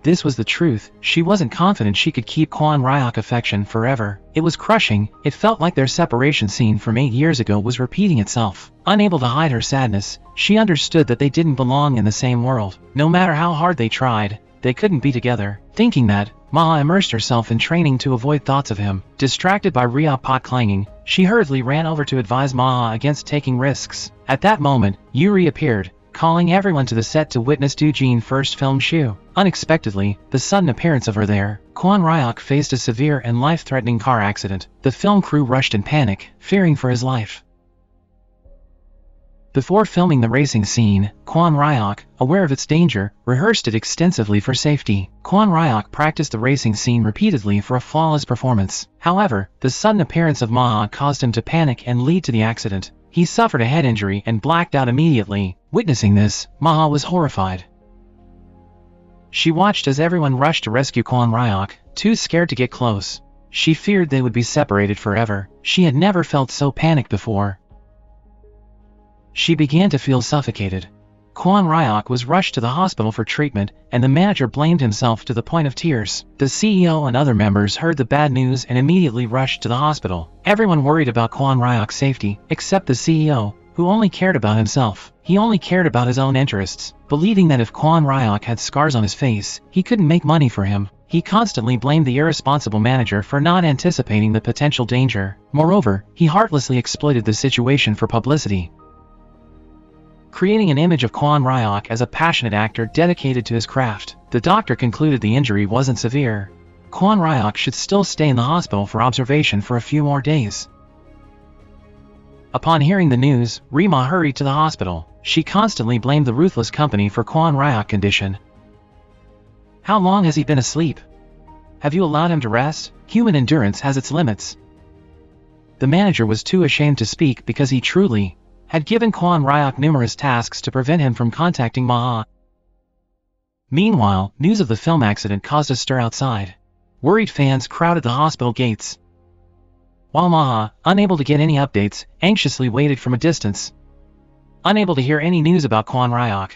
This was the truth. She wasn't confident she could keep Kwon Ryok's affection forever. It was crushing. It felt like their separation scene from 8 years ago was repeating itself. Unable to hide her sadness, she understood that they didn't belong in the same world. No matter how hard they tried, they couldn't be together. Thinking that, Ma immersed herself in training to avoid thoughts of him. Distracted by Rhea pot clanging, she hurriedly ran over to advise Ma against taking risks. At that moment, Yuri appeared, calling everyone to the set to witness Do Jin's first film shoot. Unexpectedly, the sudden appearance of her there, Kwon Ryok faced a severe and life-threatening car accident. The film crew rushed in panic, fearing for his life. Before filming the racing scene, Kwon Ryok, aware of its danger, rehearsed it extensively for safety. Kwon Ryok practiced the racing scene repeatedly for a flawless performance. However, the sudden appearance of Ma caused him to panic and lead to the accident. He suffered a head injury and blacked out immediately. Witnessing this, Ma was horrified. She watched as everyone rushed to rescue Kwon Ryok, too scared to get close. She feared they would be separated forever. She had never felt so panicked before. She began to feel suffocated. Kwon Ryok was rushed to the hospital for treatment, and the manager blamed himself to the point of tears. The CEO and other members heard the bad news and immediately rushed to the hospital. Everyone worried about Kwon Ryok's safety, except the CEO, who only cared about himself. He only cared about his own interests, believing that if Kwon Ryok had scars on his face, he couldn't make money for him. He constantly blamed the irresponsible manager for not anticipating the potential danger. Moreover, he heartlessly exploited the situation for publicity, creating an image of Kwon Ryok as a passionate actor dedicated to his craft. The doctor concluded the injury wasn't severe. Kwon Ryok should still stay in the hospital for observation for a few more days. Upon hearing the news, Rima hurried to the hospital. She constantly blamed the ruthless company for Kwon Ryok's condition. How long has he been asleep? Have you allowed him to rest? Human endurance has its limits. The manager was too ashamed to speak because he truly had given Kwon Ryok numerous tasks to prevent him from contacting Ma. Meanwhile, news of the film accident caused a stir outside. Worried fans crowded the hospital gates, while Ma, unable to get any updates, anxiously waited from a distance. Unable to hear any news about Kwon Ryok,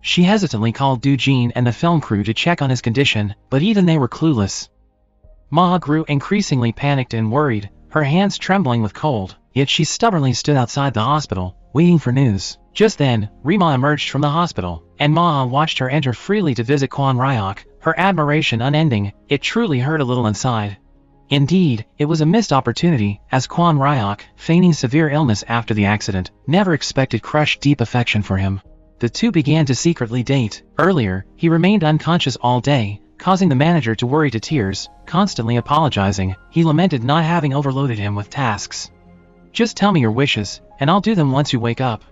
she hesitantly called Do Jin and the film crew to check on his condition, but even they were clueless. Ma grew increasingly panicked and worried, her hands trembling with cold. Yet she stubbornly stood outside the hospital, waiting for news. Just then, Rima emerged from the hospital, and Maha watched her enter freely to visit Kwon Ryok, her admiration unending. It truly hurt a little inside. Indeed, it was a missed opportunity, as Kwon Ryok, feigning severe illness after the accident, never expected crushed deep affection for him. The two began to secretly date. Earlier, he remained unconscious all day, causing the manager to worry to tears, constantly apologizing. He lamented not having overloaded him with tasks. "Just tell me your wishes, and I'll do them once you wake up."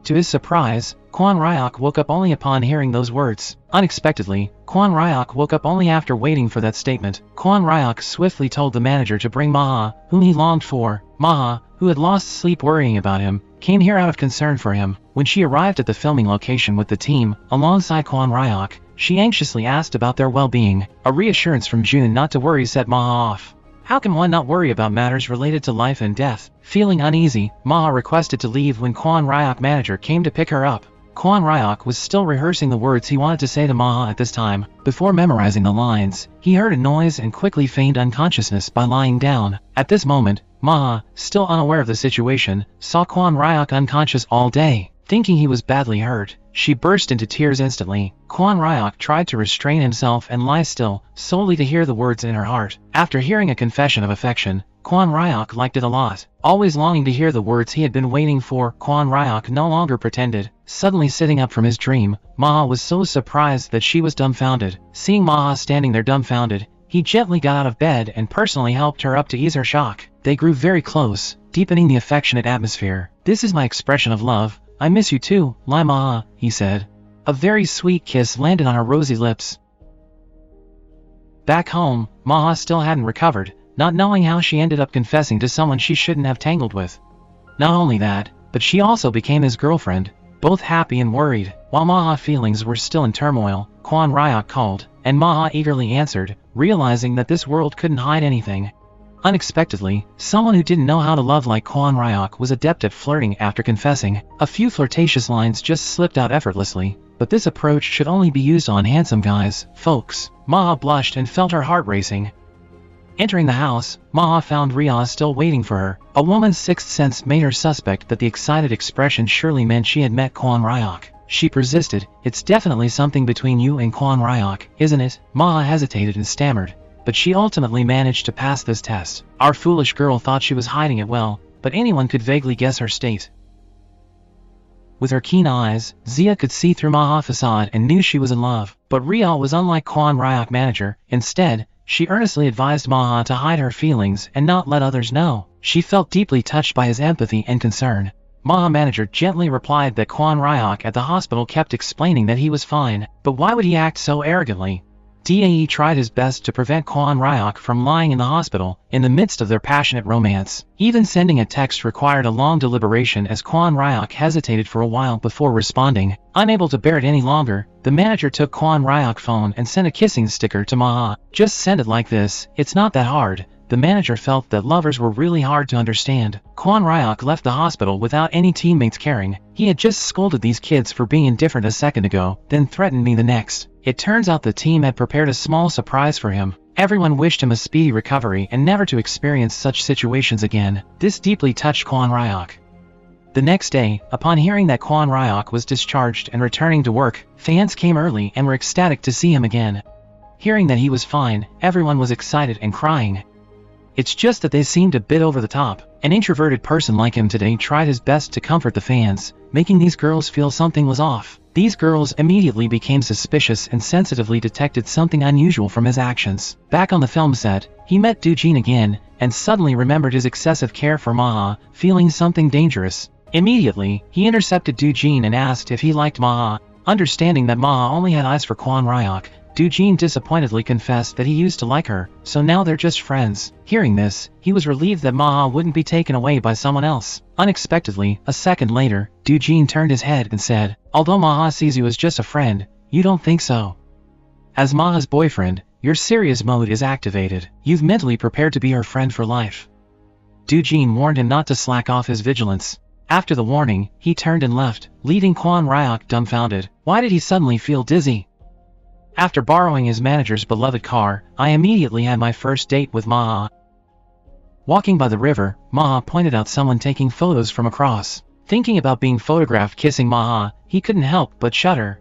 To his surprise, Kwon Ryok woke up only upon hearing those words. Unexpectedly, Kwon Ryok woke up only after waiting for that statement. Kwon Ryok swiftly told the manager to bring Maha, whom he longed for. Maha, who had lost sleep worrying about him, came here out of concern for him. When she arrived at the filming location with the team, alongside Kwon Ryok, she anxiously asked about their well-being. A reassurance from June not to worry set Maha off. How can one not worry about matters related to life and death? Feeling uneasy, Maha requested to leave when Kwon Ryok manager came to pick her up. Kwon Ryok was still rehearsing the words he wanted to say to Maha at this time. Before memorizing the lines, he heard a noise and quickly feigned unconsciousness by lying down. At this moment, Maha, still unaware of the situation, saw Kwon Ryok unconscious all day. Thinking he was badly hurt, she burst into tears instantly. Kwon Ryok tried to restrain himself and lie still, solely to hear the words in her heart. After hearing a confession of affection, Kwon Ryok liked it a lot. Always longing to hear the words he had been waiting for, Kwon Ryok no longer pretended. Suddenly sitting up from his dream, Maha was so surprised that she was dumbfounded. Seeing Maha standing there dumbfounded, he gently got out of bed and personally helped her up to ease her shock. They grew very close, deepening the affectionate atmosphere. "This is my expression of love. I miss you too, Maha," he said. A very sweet kiss landed on her rosy lips. Back home, Maha still hadn't recovered, not knowing how she ended up confessing to someone she shouldn't have tangled with. Not only that, but she also became his girlfriend, both happy and worried. While Maha's feelings were still in turmoil, Kwon Ryok called, and Maha eagerly answered, realizing that this world couldn't hide anything. Unexpectedly, someone who didn't know how to love like Kwon Ryok was adept at flirting after confessing. A few flirtatious lines just slipped out effortlessly, but this approach should only be used on handsome guys, folks. Maha blushed and felt her heart racing. Entering the house, Maha found Rhea still waiting for her. A woman's sixth sense made her suspect that the excited expression surely meant she had met Kwon Ryok. She persisted, "It's definitely something between you and Kwon Ryok, isn't it?" Maha hesitated and stammered, but she ultimately managed to pass this test. Our foolish girl thought she was hiding it well, but anyone could vaguely guess her state. With her keen eyes, Zia could see through Maha's facade and knew she was in love. But Rhea was unlike Kwon Ryok manager. Instead, she earnestly advised Maha to hide her feelings and not let others know. She felt deeply touched by his empathy and concern. Maha manager gently replied that Kwon Ryok at the hospital kept explaining that he was fine, but why would he act so arrogantly? Dae tried his best to prevent Kwon Ryok from lying in the hospital in the midst of their passionate romance. Even sending a text required a long deliberation as Kwon Ryok hesitated for a while before responding. Unable to bear it any longer, the manager took Kwon Ryok's phone and sent a kissing sticker to Maha. "Just send it like this, it's not that hard." The manager felt that lovers were really hard to understand. Kwon Ryok left the hospital without any teammates caring. He had just scolded these kids for being indifferent a second ago, then threatened me the next. It turns out the team had prepared a small surprise for him. Everyone wished him a speedy recovery and never to experience such situations again. This deeply touched Kwon Ryok. The next day, upon hearing that Kwon Ryok was discharged and returning to work, fans came early and were ecstatic to see him again. Hearing that he was fine, everyone was excited and crying. It's just that they seemed a bit over the top. An introverted person like him today tried his best to comfort the fans, making these girls feel something was off. These girls immediately became suspicious and sensitively detected something unusual from his actions. Back on the film set, he met Doojin again, and suddenly remembered his excessive care for Maha, feeling something dangerous. Immediately, he intercepted Doojin and asked if he liked Maha. Understanding that Maha only had eyes for Kwon Ryok, Doojin disappointedly confessed that he used to like her, so now they're just friends. Hearing this, he was relieved that Maha wouldn't be taken away by someone else. Unexpectedly, a second later, Doojin turned his head and said, "Although Maha sees you as just a friend, you don't think so. As Maha's boyfriend, your serious mode is activated. You've mentally prepared to be her friend for life." Doojin warned him not to slack off his vigilance. After the warning, he turned and left, leaving Kwon Ryok dumbfounded. Why did he suddenly feel dizzy? After borrowing his manager's beloved car, I immediately had my first date with Maha. Walking by the river, Maha pointed out someone taking photos from across. Thinking about being photographed kissing Maha, he couldn't help but shudder.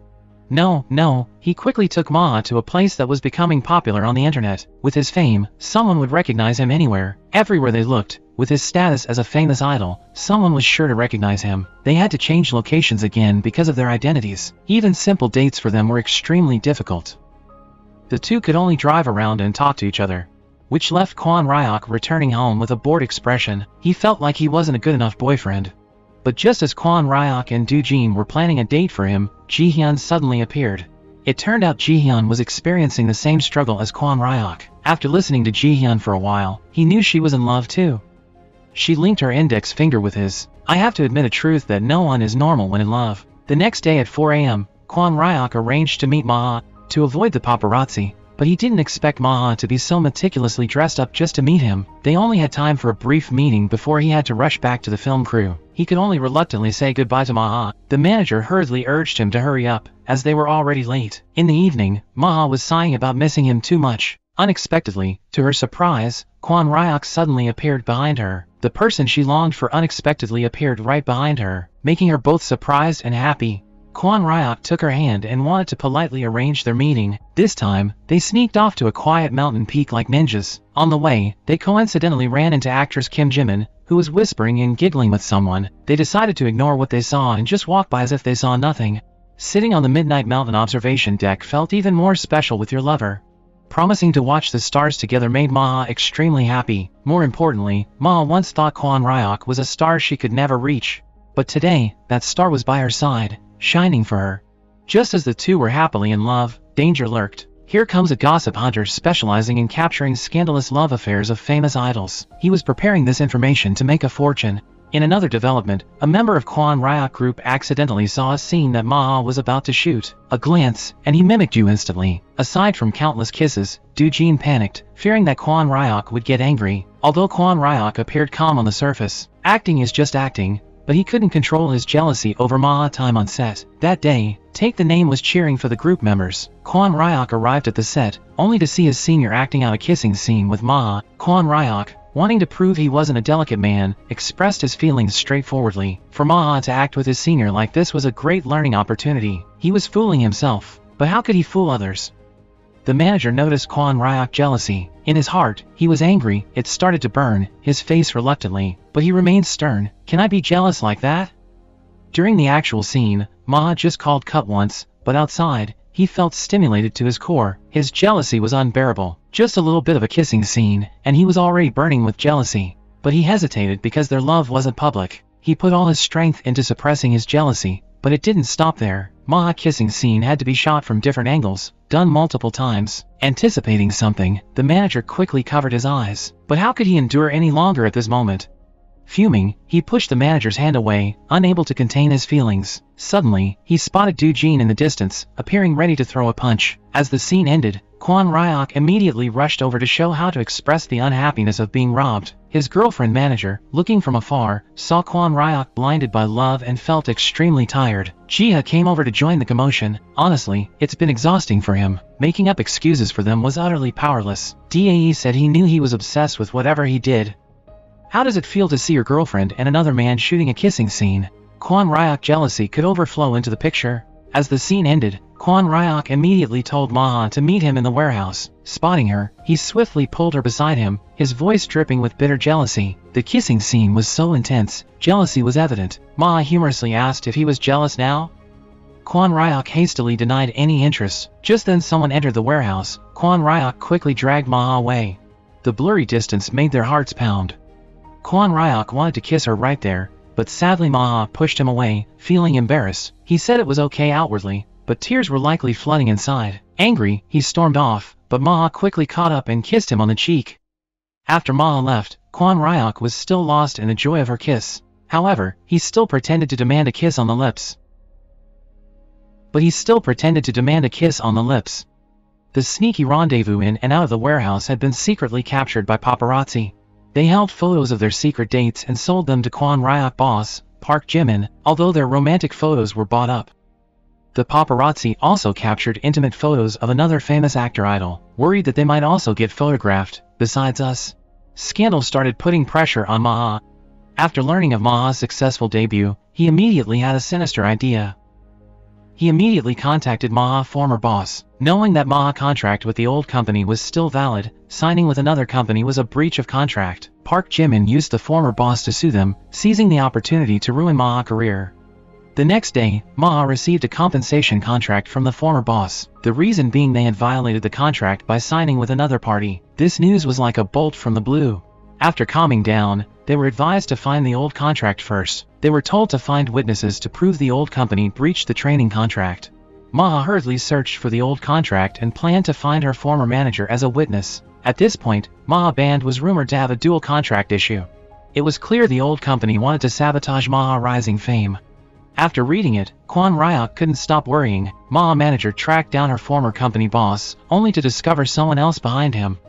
No, he quickly took Maha to a place that was becoming popular on the internet. With his fame, someone would recognize him anywhere. Everywhere they looked, with his status as a famous idol, someone was sure to recognize him. They had to change locations again because of their identities. Even simple dates for them were extremely difficult. The two could only drive around and talk to each other, which left Kwon Ryok returning home with a bored expression. He felt like he wasn't a good enough boyfriend. But just as Kwon Ryok and Do-jin were planning a date for him, Ji-hyun suddenly appeared. It turned out Ji-hyun was experiencing the same struggle as Kwon Ryok. After listening to Ji-hyun for a while, he knew she was in love too. She linked her index finger with his. I have to admit a truth that no one is normal when in love. The next day at 4 a.m., Kwon Ryok arranged to meet Maha to avoid the paparazzi. But he didn't expect Maha to be so meticulously dressed up just to meet him. They only had time for a brief meeting before he had to rush back to the film crew. He could only reluctantly say goodbye to Maha. The manager hurriedly urged him to hurry up, as they were already late. In the evening, Maha was sighing about missing him too much. Unexpectedly, to her surprise, Kwon Ryok suddenly appeared behind her. The person she longed for unexpectedly appeared right behind her, making her both surprised and happy. Kwon Ryok took her hand and wanted to politely arrange their meeting. This time, they sneaked off to a quiet mountain peak like ninjas. On the way, they coincidentally ran into actress Kim Jimin, who was whispering and giggling with someone. They decided to ignore what they saw and just walk by as if they saw nothing. Sitting on the midnight mountain observation deck felt even more special with your lover. Promising to watch the stars together made Maha extremely happy. More importantly, Maha once thought Kwon Ryok was a star she could never reach. But today, that star was by her side, shining for her. Just as the two were happily in love, danger lurked. Here comes a gossip hunter specializing in capturing scandalous love affairs of famous idols. He was preparing this information to make a fortune. In another development, a member of Kwon Ryok group accidentally saw a scene that Maha was about to shoot. A glance, and he mimicked you instantly. Aside from countless kisses, Do-jin panicked, fearing that Kwon Ryok would get angry. Although Kwon Ryok appeared calm on the surface, acting is just acting, but he couldn't control his jealousy over Maha time on set. That day, Take the Name was cheering for the group members. Kwon Ryok arrived at the set, only to see his senior acting out a kissing scene with Maha. Kwon Ryok, wanting to prove he wasn't a delicate man, expressed his feelings straightforwardly. For Maha to act with his senior like this was a great learning opportunity. He was fooling himself, but how could he fool others? The manager noticed Kwon Ryok's jealousy. In his heart, he was angry. It started to burn his face reluctantly, but he remained stern. Can I be jealous like that? During the actual scene, Maha just called cut once, but outside, he felt stimulated to his core. His jealousy was unbearable. Just a little bit of a kissing scene, and he was already burning with jealousy. But he hesitated because their love wasn't public. He put all his strength into suppressing his jealousy, but it didn't stop there. Maha's kissing scene had to be shot from different angles, done multiple times. Anticipating something, the manager quickly covered his eyes. But how could he endure any longer at this moment? Fuming, he pushed the manager's hand away, unable to contain his feelings. Suddenly, he spotted Do-jin in the distance, appearing ready to throw a punch. As the scene ended, Kwon Ryok immediately rushed over to show how to express the unhappiness of being robbed. His girlfriend manager, looking from afar, saw Kwon Ryok blinded by love and felt extremely tired. Jiha came over to join the commotion. Honestly, it's been exhausting for him. Making up excuses for them was utterly powerless. Dae said he knew he was obsessed with whatever he did. How does it feel to see your girlfriend and another man shooting a kissing scene? Kwon Ryok's jealousy could overflow into the picture. As the scene ended, Kwon Ryok immediately told Maha to meet him in the warehouse. Spotting her, he swiftly pulled her beside him, his voice dripping with bitter jealousy. The kissing scene was so intense, jealousy was evident. Maha humorously asked if he was jealous now. Kwon Ryok hastily denied any interest. Just then someone entered the warehouse. Kwon Ryok quickly dragged Maha away. The blurry distance made their hearts pound. Kwon Ryok wanted to kiss her right there, but sadly Maha pushed him away, feeling embarrassed. He said it was okay outwardly, but tears were likely flooding inside. Angry, he stormed off, but Maha quickly caught up and kissed him on the cheek. After Maha left, Kwon Ryok was still lost in the joy of her kiss. However, he still pretended to demand a kiss on the lips. The sneaky rendezvous in and out of the warehouse had been secretly captured by paparazzi. They held photos of their secret dates and sold them to Kwon Ryok's boss, Park Jimin, although their romantic photos were bought up. The paparazzi also captured intimate photos of another famous actor idol, worried that they might also get photographed. Besides us, scandal started putting pressure on Maha. After learning of Maha's successful debut, he immediately had a sinister idea. He immediately contacted Ma's former boss. Knowing that Ma's contract with the old company was still valid, signing with another company was a breach of contract. Park Jimin used the former boss to sue them, seizing the opportunity to ruin Ma's career. The next day, Ma received a compensation contract from the former boss, the reason being they had violated the contract by signing with another party. This news was like a bolt from the blue. After calming down, they were advised to find the old contract first. They were told to find witnesses to prove the old company breached the training contract. Ma hurriedly searched for the old contract and planned to find her former manager as a witness. At this point, Ma Band was rumored to have a dual contract issue. It was clear the old company wanted to sabotage Ma's rising fame. After reading it, Kwon Ryok couldn't stop worrying. Ma manager tracked down her former company boss, only to discover someone else behind him.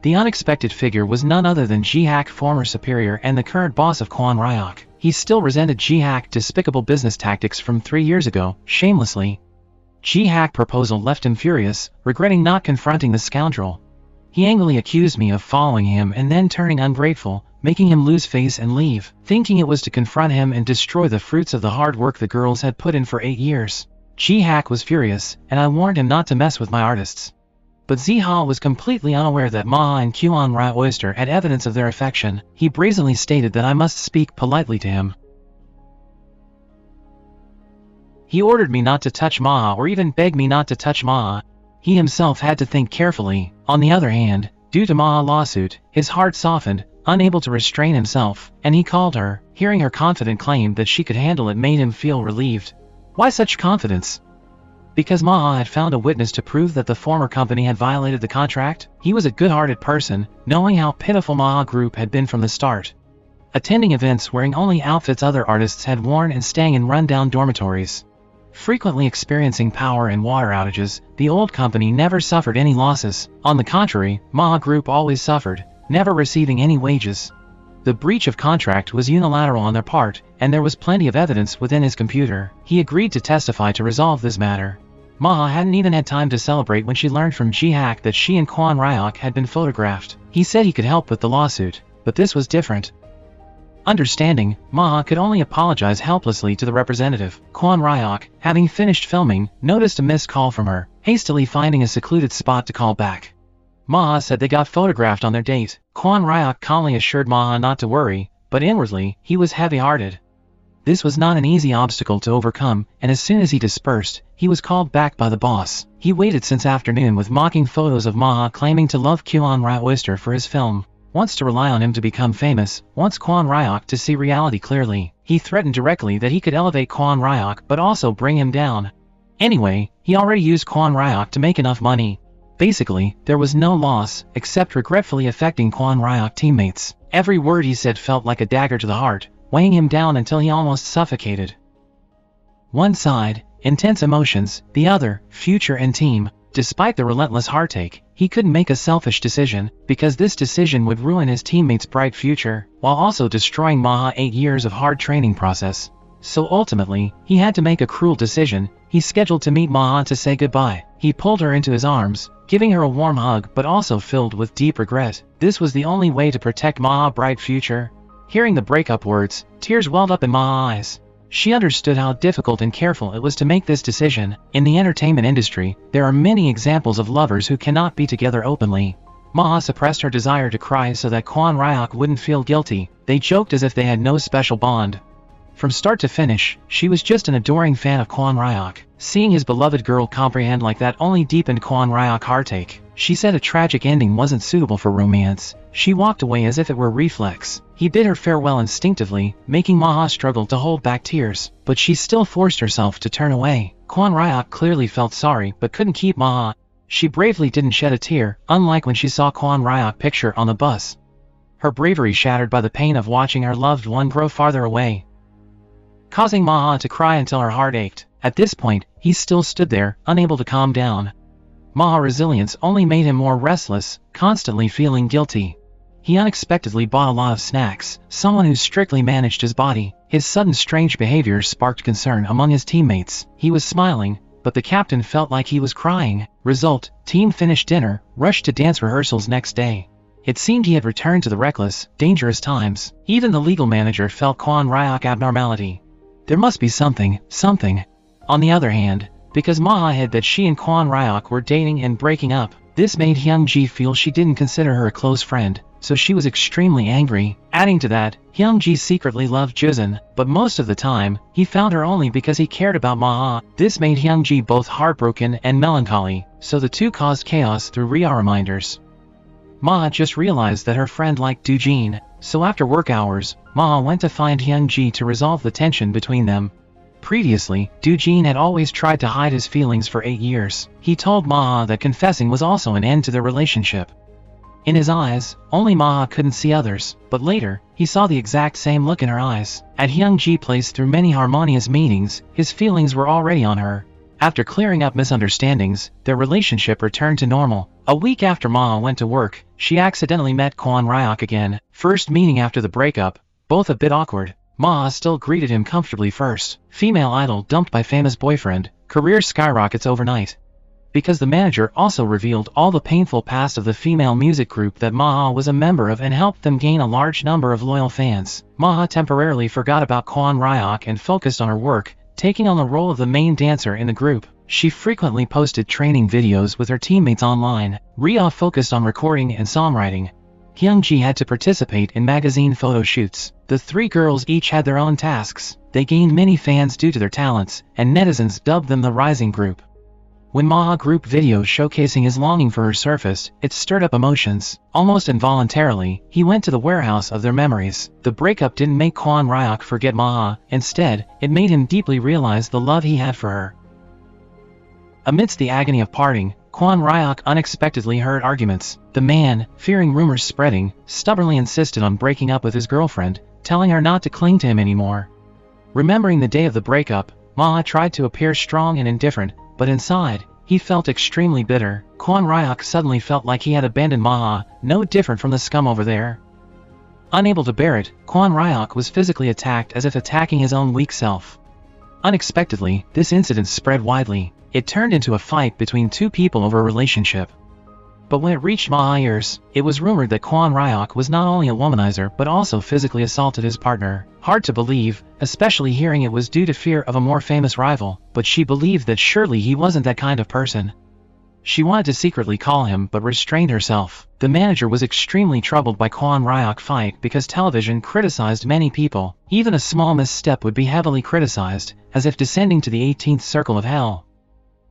The unexpected figure was none other than Ji-Hack, former superior and the current boss of Kwon Ryok. He still resented Ji-Hack's despicable business tactics from 3 years ago, shamelessly. Ji-Hack's proposal left him furious, regretting not confronting the scoundrel. He angrily accused me of following him and then turning ungrateful, making him lose face and leave, thinking it was to confront him and destroy the fruits of the hard work the girls had put in for 8 years. Ji-Hack was furious, and I warned him not to mess with my artists. But Ziha was completely unaware that Ma and Kwon Ryok Oyster had evidence of their affection. He brazenly stated that I must speak politely to him. He ordered me not to touch Ma or even beg me not to touch Ma. He himself had to think carefully. On the other hand, due to Ma's lawsuit, his heart softened, unable to restrain himself, and he called her. Hearing her confident claim that she could handle it made him feel relieved. Why such confidence? Because Ma had found a witness to prove that the former company had violated the contract? He was a good-hearted person, knowing how pitiful Ma Group had been from the start. Attending events wearing only outfits other artists had worn and staying in run-down dormitories. Frequently experiencing power and water outages, the old company never suffered any losses. On the contrary, Ma Group always suffered, never receiving any wages. The breach of contract was unilateral on their part, and there was plenty of evidence within his computer. He agreed to testify to resolve this matter. Ma hadn't even had time to celebrate when she learned from Ji-Hack that she and Kwon Ryok had been photographed. He said he could help with the lawsuit, but this was different. Understanding, Ma could only apologize helplessly to the representative. Kwon Ryok, having finished filming, noticed a missed call from her, hastily finding a secluded spot to call back. Ma said they got photographed on their date. Kwon Ryok calmly assured Ma not to worry, but inwardly, he was heavy-hearted. This was not an easy obstacle to overcome, and as soon as he dispersed, he was called back by the boss. He waited since afternoon with mocking photos of Ma claiming to love Kwon Ryok Oyster for his film. Wants to rely on him to become famous, wants Kwon Ryok to see reality clearly. He threatened directly that he could elevate Kwon Ryok but also bring him down. Anyway, he already used Kwon Ryok to make enough money. Basically, there was no loss, except regretfully affecting Kwon Ryok teammates. Every word he said felt like a dagger to the heart, weighing him down until he almost suffocated. One side, intense emotions, the other, future and team. Despite the relentless heartache, he couldn't make a selfish decision, because this decision would ruin his teammates' bright future, while also destroying Ma's 8 years of hard training process. So ultimately, he had to make a cruel decision. He scheduled to meet Ma to say goodbye. He pulled her into his arms, giving her a warm hug but also filled with deep regret. This was the only way to protect Ma's bright future. Hearing the breakup words, tears welled up in Ma's eyes. She understood how difficult and careful it was to make this decision. In the entertainment industry, there are many examples of lovers who cannot be together openly. Ma suppressed her desire to cry so that Kwon Ryok wouldn't feel guilty. They joked as if they had no special bond. From start to finish, she was just an adoring fan of Kwon Ryok. Seeing his beloved girl comprehend like that only deepened Kwon Ryok's heartache. She said a tragic ending wasn't suitable for romance. She walked away as if it were reflex. He bid her farewell instinctively, making Ma struggle to hold back tears, but she still forced herself to turn away. Kwon Ryok clearly felt sorry but couldn't keep Ma. She bravely didn't shed a tear, unlike when she saw Kwon Ryok's picture on the bus. Her bravery shattered by the pain of watching her loved one grow farther away, causing Ma to cry until her heart ached. At this point, he still stood there, unable to calm down. Ma's resilience only made him more restless, constantly feeling guilty. He unexpectedly bought a lot of snacks, someone who strictly managed his body. His sudden strange behavior sparked concern among his teammates. He was smiling, but the captain felt like he was crying. Result, team finished dinner, rushed to dance rehearsals next day. It seemed he had returned to the reckless, dangerous times. Even the legal manager felt Kwon Ryok's abnormality. There must be something. On the other hand, because Maha hid that she and Kwon Ryok were dating and breaking up, this made Hyung-ji feel she didn't consider her a close friend, so she was extremely angry. Adding to that, Hyung-ji secretly loved Juzin, but most of the time, he found her only because he cared about Maha. This made Hyung-ji both heartbroken and melancholy, so the two caused chaos through Rhea reminders. Maha just realized that her friend liked Doojin, so after work hours, Maha went to find Hyung-ji to resolve the tension between them. Previously, Doojin had always tried to hide his feelings for 8 years. He told Maha that confessing was also an end to their relationship. In his eyes, only Maha couldn't see others, but later, he saw the exact same look in her eyes. At Hyung-ji place through many harmonious meetings, his feelings were already on her. After clearing up misunderstandings, their relationship returned to normal. A week after Maha went to work, she accidentally met Kwon Ryok again. First meeting after the breakup, both a bit awkward. Maha still greeted him comfortably first. Female idol dumped by famous boyfriend, career skyrockets overnight. Because the manager also revealed all the painful past of the female music group that Maha was a member of and helped them gain a large number of loyal fans, Maha temporarily forgot about Kwon Ryok and focused on her work, taking on the role of the main dancer in the group. She frequently posted training videos with her teammates online. Rhea focused on recording and songwriting. Hyung-ji had to participate in magazine photo shoots. The three girls each had their own tasks. They gained many fans due to their talents, and netizens dubbed them the Rising Group. When Maha group videos showcasing his longing for her surfaced, it stirred up emotions. Almost involuntarily, he went to the warehouse of their memories. The breakup didn't make Kwon Ryok forget Maha. Instead, it made him deeply realize the love he had for her. Amidst the agony of parting, Kwon Ryok unexpectedly heard arguments. The man, fearing rumors spreading, stubbornly insisted on breaking up with his girlfriend, telling her not to cling to him anymore. Remembering the day of the breakup, Maha tried to appear strong and indifferent, but inside, he felt extremely bitter. Kwon Ryok suddenly felt like he had abandoned Maha, no different from the scum over there. Unable to bear it, Kwon Ryok was physically attacked as if attacking his own weak self. Unexpectedly, this incident spread widely. It turned into a fight between two people over a relationship. But when it reached Maha's ears, it was rumored that Kwon Ryok was not only a womanizer but also physically assaulted his partner. Hard to believe, especially hearing it was due to fear of a more famous rival, but she believed that surely he wasn't that kind of person. She wanted to secretly call him but restrained herself. The manager was extremely troubled by Kwon Ryok's fight because television criticized many people. Even a small misstep would be heavily criticized, as if descending to the 18th circle of hell.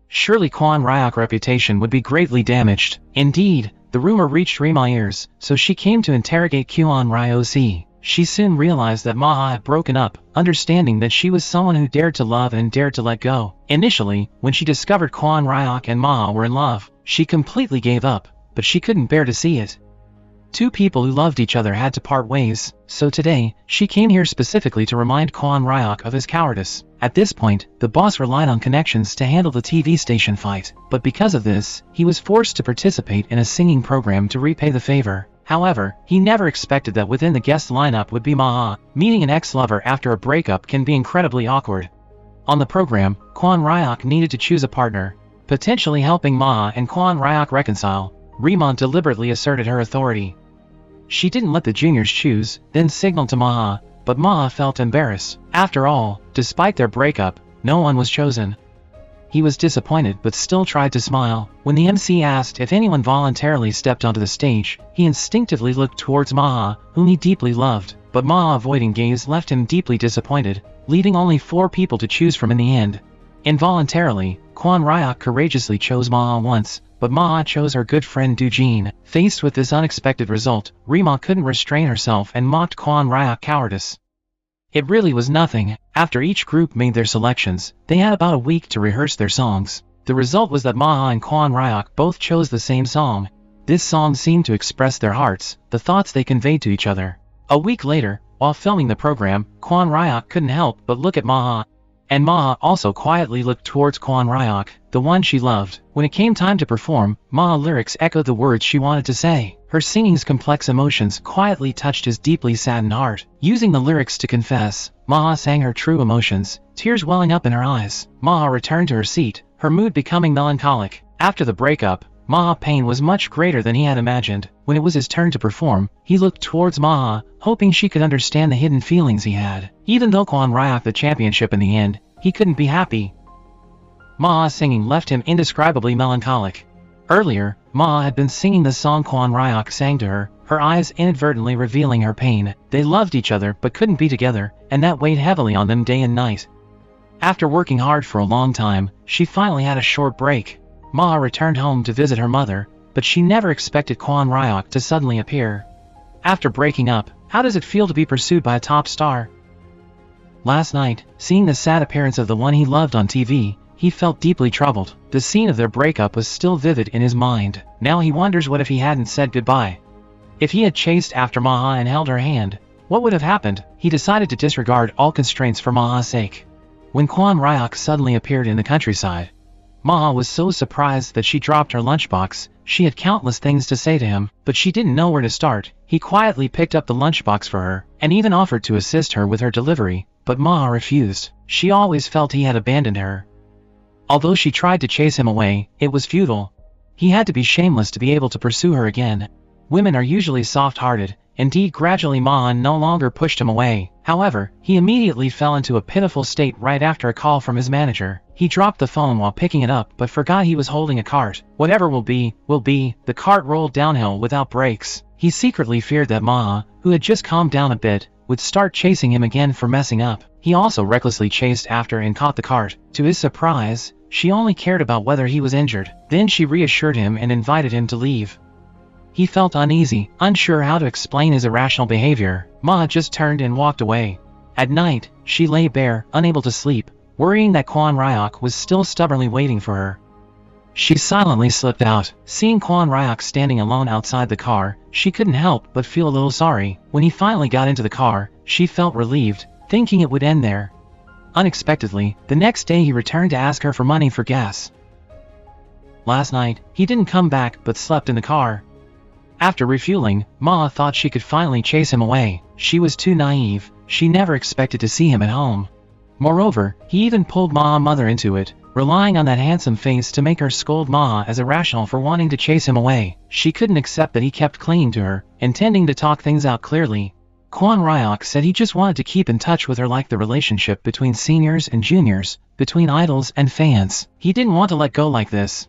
Surely Kwon Ryok's reputation would be greatly damaged. Indeed, the rumor reached Rima's ears, so she came to interrogate Kwon Ryok. She soon realized that Maha had broken up, understanding that she was someone who dared to love and dared to let go. Initially, when she discovered Kwon Ryok and Maha were in love, she completely gave up, but she couldn't bear to see it. Two people who loved each other had to part ways, so today, she came here specifically to remind Kwon Ryok of his cowardice. At this point, the boss relied on connections to handle the TV station fight, but because of this, he was forced to participate in a singing program to repay the favor. However, he never expected that within the guest lineup would be Maha. Meeting an ex-lover after a breakup can be incredibly awkward. On the program, Kwon Ryok needed to choose a partner, potentially helping Maha and Kwon Ryok reconcile. Rima deliberately asserted her authority. She didn't let the juniors choose, then signaled to Maha, but Maha felt embarrassed. After all, despite their breakup, no one was chosen. He was disappointed but still tried to smile. When the MC asked if anyone voluntarily stepped onto the stage, he instinctively looked towards Maha, whom he deeply loved. But Maha avoiding gaze left him deeply disappointed, leaving only 4 people to choose from in the end. Involuntarily, Kwon Ryok courageously chose Maha once, but Maha chose her good friend Doojin. Faced with this unexpected result, Rima couldn't restrain herself and mocked Kwon Ryok's cowardice. It really was nothing. After each group made their selections, they had about a week to rehearse their songs. The result was that Maha and Kwon Ryok both chose the same song. This song seemed to express their hearts, the thoughts they conveyed to each other. A week later, while filming the program, Kwon Ryok couldn't help but look at Maha. And Maha also quietly looked towards Kwon Ryok, the one she loved. When it came time to perform, Maha's lyrics echoed the words she wanted to say. Her singing's complex emotions quietly touched his deeply saddened heart. Using the lyrics to confess, Maha sang her true emotions, tears welling up in her eyes. Maha returned to her seat, her mood becoming melancholic. After the breakup, Ma's pain was much greater than he had imagined. When it was his turn to perform, he looked towards Ma, hoping she could understand the hidden feelings he had. Even though Kwon Ryok the championship in the end, he couldn't be happy. Ma's singing left him indescribably melancholic. Earlier, Ma had been singing the song Kwon Ryok sang to her, her eyes inadvertently revealing her pain. They loved each other but couldn't be together, and that weighed heavily on them day and night. After working hard for a long time, she finally had a short break. Ma returned home to visit her mother, but she never expected Kwon Ryok to suddenly appear. After breaking up, how does it feel to be pursued by a top star? Last night, seeing the sad appearance of the one he loved on TV, he felt deeply troubled. The scene of their breakup was still vivid in his mind. Now he wonders what if he hadn't said goodbye. If he had chased after Ma and held her hand, what would have happened? He decided to disregard all constraints for Ma's sake. When Kwon Ryok suddenly appeared in the countryside, Ma was so surprised that she dropped her lunchbox. She had countless things to say to him, but she didn't know where to start. He quietly picked up the lunchbox for her, and even offered to assist her with her delivery, but Ma refused. She always felt he had abandoned her. Although she tried to chase him away, it was futile. He had to be shameless to be able to pursue her again. Women are usually soft-hearted. Indeed, gradually Ma no longer pushed him away. However, he immediately fell into a pitiful state right after a call from his manager. He dropped the phone while picking it up but forgot he was holding a cart. Whatever will be, will be. The cart rolled downhill without brakes. He secretly feared that Ma, who had just calmed down a bit, would start chasing him again for messing up. He also recklessly chased after and caught the cart. To his surprise, she only cared about whether he was injured. Then she reassured him and invited him to leave. He felt uneasy, unsure how to explain his irrational behavior. Ma just turned and walked away. At night, she lay bare, unable to sleep, worrying that Kwon Ryok was still stubbornly waiting for her. She silently slipped out. Seeing Kwon Ryok standing alone outside the car, she couldn't help but feel a little sorry. When he finally got into the car, she felt relieved, thinking it would end there. Unexpectedly, the next day he returned to ask her for money for gas. Last night, he didn't come back but slept in the car. After refueling, Ma thought she could finally chase him away. She was too naive. She never expected to see him at home. Moreover, he even pulled Ma's mother into it, relying on that handsome face to make her scold Ma as irrational for wanting to chase him away. She couldn't accept that he kept clinging to her, intending to talk things out clearly. Kwon Ryok said he just wanted to keep in touch with her like the relationship between seniors and juniors, between idols and fans. He didn't want to let go like this.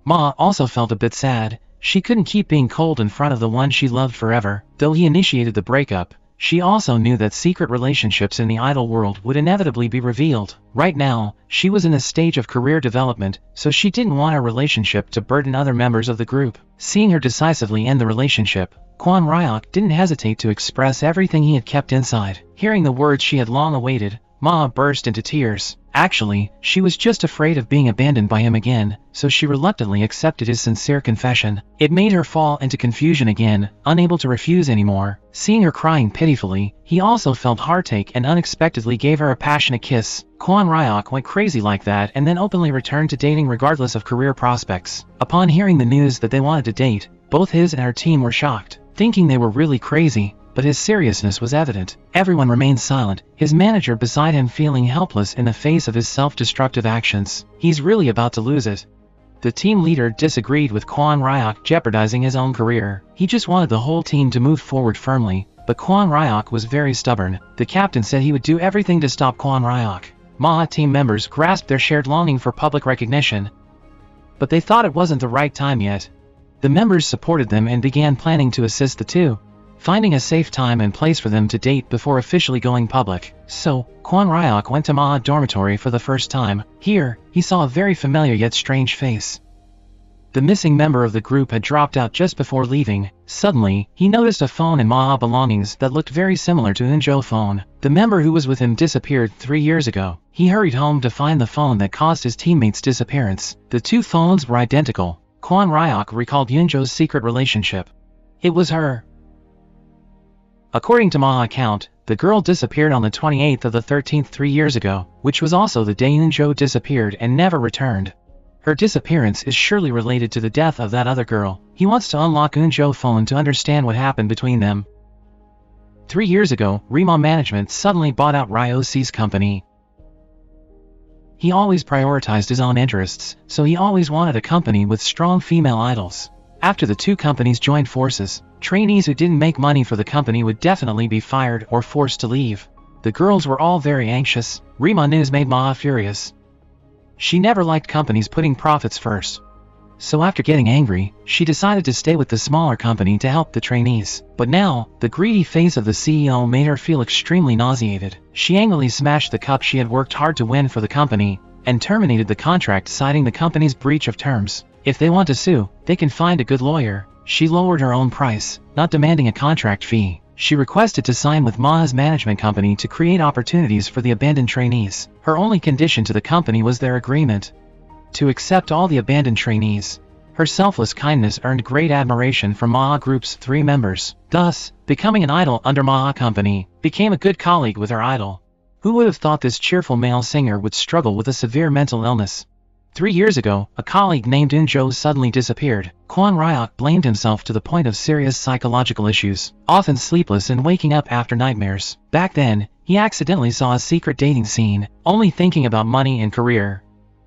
Ma also felt a bit sad. She couldn't keep being cold in front of the one she loved forever. Though he initiated the breakup, she also knew that secret relationships in the idol world would inevitably be revealed. Right now, she was in a stage of career development, so she didn't want her relationship to burden other members of the group. Seeing her decisively end the relationship, Kwon Ryok didn't hesitate to express everything he had kept inside. Hearing the words she had long awaited, Ma burst into tears. Actually, she was just afraid of being abandoned by him again, so she reluctantly accepted his sincere confession. It made her fall into confusion again, unable to refuse anymore. Seeing her crying pitifully, he also felt heartache and unexpectedly gave her a passionate kiss. Kwon Ryok went crazy like that and then openly returned to dating regardless of career prospects. Upon hearing the news that they wanted to date, both his and her team were shocked, thinking they were really crazy. But his seriousness was evident. Everyone remained silent, his manager beside him feeling helpless in the face of his self-destructive actions. He's really about to lose it. The team leader disagreed with Kwon Ryok jeopardizing his own career. He just wanted the whole team to move forward firmly, but Kwon Ryok was very stubborn. The captain said he would do everything to stop Kwon Ryok. Ma team members grasped their shared longing for public recognition, but they thought it wasn't the right time yet. The members supported them and began planning to assist the two, finding a safe time and place for them to date before officially going public. So, Kwon Ryok went to Ma's dormitory for the first time. Here, he saw a very familiar yet strange face. The missing member of the group had dropped out just before leaving. Suddenly, he noticed a phone in Ma's belongings that looked very similar to Eunjo's phone. The member who was with him disappeared 3 years ago. He hurried home to find the phone that caused his teammate's disappearance. The two phones were identical. Kwon Ryok recalled Eunjo's secret relationship. It was her. According to Ma's account, the girl disappeared on the 28th of the 13th 3 years ago, which was also the day Eunjo disappeared and never returned. Her disappearance is surely related to the death of that other girl. He wants to unlock Eunjo's phone to understand what happened between them. 3 years ago, Rema Management suddenly bought out Ryoshi's company. He always prioritized his own interests, so he always wanted a company with strong female idols. After the two companies joined forces, trainees who didn't make money for the company would definitely be fired or forced to leave. The girls were all very anxious. Rima news made Maha furious. She never liked companies putting profits first. So after getting angry, she decided to stay with the smaller company to help the trainees. But now, the greedy face of the CEO made her feel extremely nauseated. She angrily smashed the cup she had worked hard to win for the company, and terminated the contract, citing the company's breach of terms. If they want to sue, they can find a good lawyer. She lowered her own price, not demanding a contract fee. She requested to sign with Maha's management company to create opportunities for the abandoned trainees. Her only condition to the company was their agreement to accept all the abandoned trainees. Her selfless kindness earned great admiration from Maha Group's 3 members. Thus, becoming an idol under Maha Company, became a good colleague with her idol. Who would have thought this cheerful male singer would struggle with a severe mental illness? 3 years ago, a colleague named Unjo suddenly disappeared. Kwon Ryok blamed himself to the point of serious psychological issues, often sleepless and waking up after nightmares. Back then, he accidentally saw a secret dating scene, only thinking about money and career.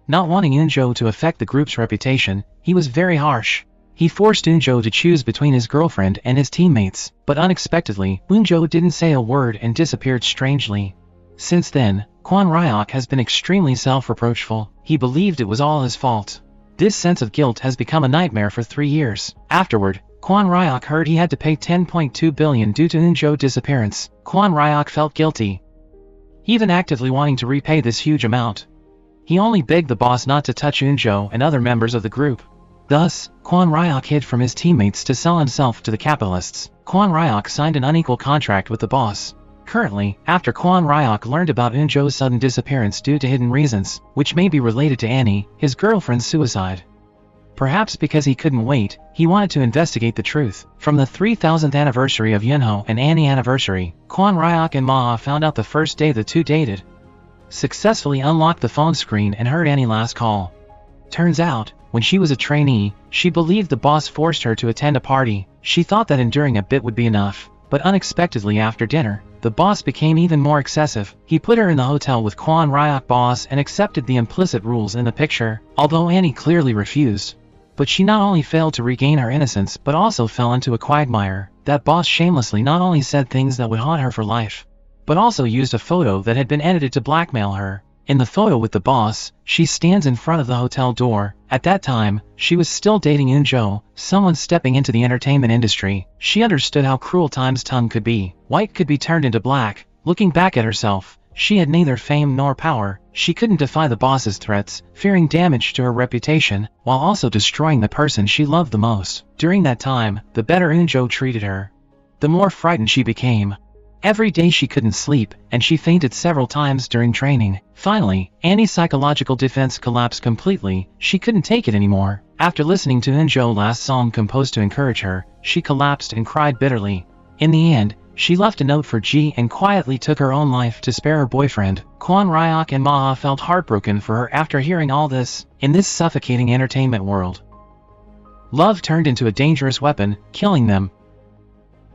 Not wanting Unjo to affect the group's reputation, he was very harsh. He forced Unjo to choose between his girlfriend and his teammates, but unexpectedly, Unjo didn't say a word and disappeared strangely. Since then, Kwon Ryok has been extremely self-reproachful. He believed it was all his fault. This sense of guilt has become a nightmare for 3 years. Afterward, Kwon Ryok heard he had to pay 10.2 billion due to Unjo's disappearance. Kwon Ryok felt guilty, even actively wanting to repay this huge amount. He only begged the boss not to touch Unjo and other members of the group. Thus, Kwon Ryok hid from his teammates to sell himself to the capitalists. Kwon Ryok signed an unequal contract with the boss. Currently, after Kwon Ryok learned about Unjo's sudden disappearance due to hidden reasons, which may be related to Annie, his girlfriend's suicide. Perhaps because he couldn't wait, he wanted to investigate the truth. From the 3000th anniversary of Yunho and Annie anniversary, Kwon Ryok and Maha found out the first day the two dated. Successfully unlocked the phone screen and heard Annie's last call. Turns out, when she was a trainee, she believed the boss forced her to attend a party. She thought that enduring a bit would be enough, but unexpectedly after dinner, the boss became even more excessive. He put her in the hotel with Kwon Ryok boss and accepted the implicit rules in the picture, although Annie clearly refused. But she not only failed to regain her innocence but also fell into a quagmire. That boss shamelessly not only said things that would haunt her for life, but also used a photo that had been edited to blackmail her. In the photo with the boss, she stands in front of the hotel door. At that time, she was still dating Unjo, someone stepping into the entertainment industry. She understood how cruel time's tongue could be. White could be turned into black. Looking back at herself, she had neither fame nor power. She couldn't defy the boss's threats, fearing damage to her reputation, while also destroying the person she loved the most. During that time, the better Unjo treated her, the more frightened she became. Every day she couldn't sleep, and she fainted several times during training. Finally, Annie's psychological defense collapsed completely. She couldn't take it anymore. After listening to Unjo's last song composed to encourage her, she collapsed and cried bitterly. In the end, she left a note for Ji and quietly took her own life to spare her boyfriend. Kwon Ryok and Maha felt heartbroken for her after hearing all this. In this suffocating entertainment world, love turned into a dangerous weapon, killing them.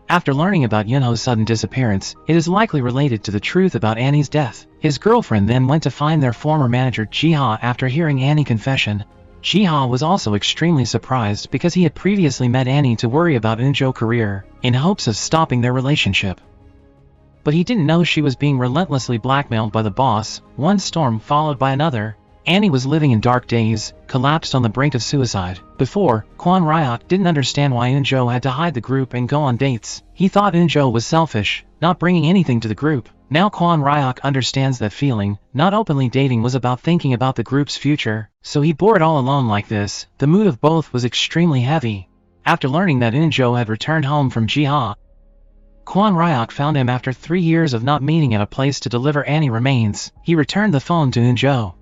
After learning about Yunho's sudden disappearance, it is likely related to the truth about Annie's death. His girlfriend then went to find their former manager Jiha after hearing Annie's confession. Jiha was also extremely surprised because he had previously met Annie to worry about Unjo's career, in hopes of stopping their relationship. But he didn't know she was being relentlessly blackmailed by the boss. One storm followed by another. Annie was living in dark days, collapsed on the brink of suicide. Before, Kwon Ryok didn't understand why Unjo had to hide the group and go on dates. He thought Unjo was selfish, not bringing anything to the group. Now Kwon Ryok understands that feeling. Not openly dating was about thinking about the group's future, so he bore it all alone like this. The mood of both was extremely heavy. After learning that Unjo had returned home from Jiha, Kwon Ryok found him after 3 years of not meeting at a place to deliver Annie remains. He returned the phone to Unjo.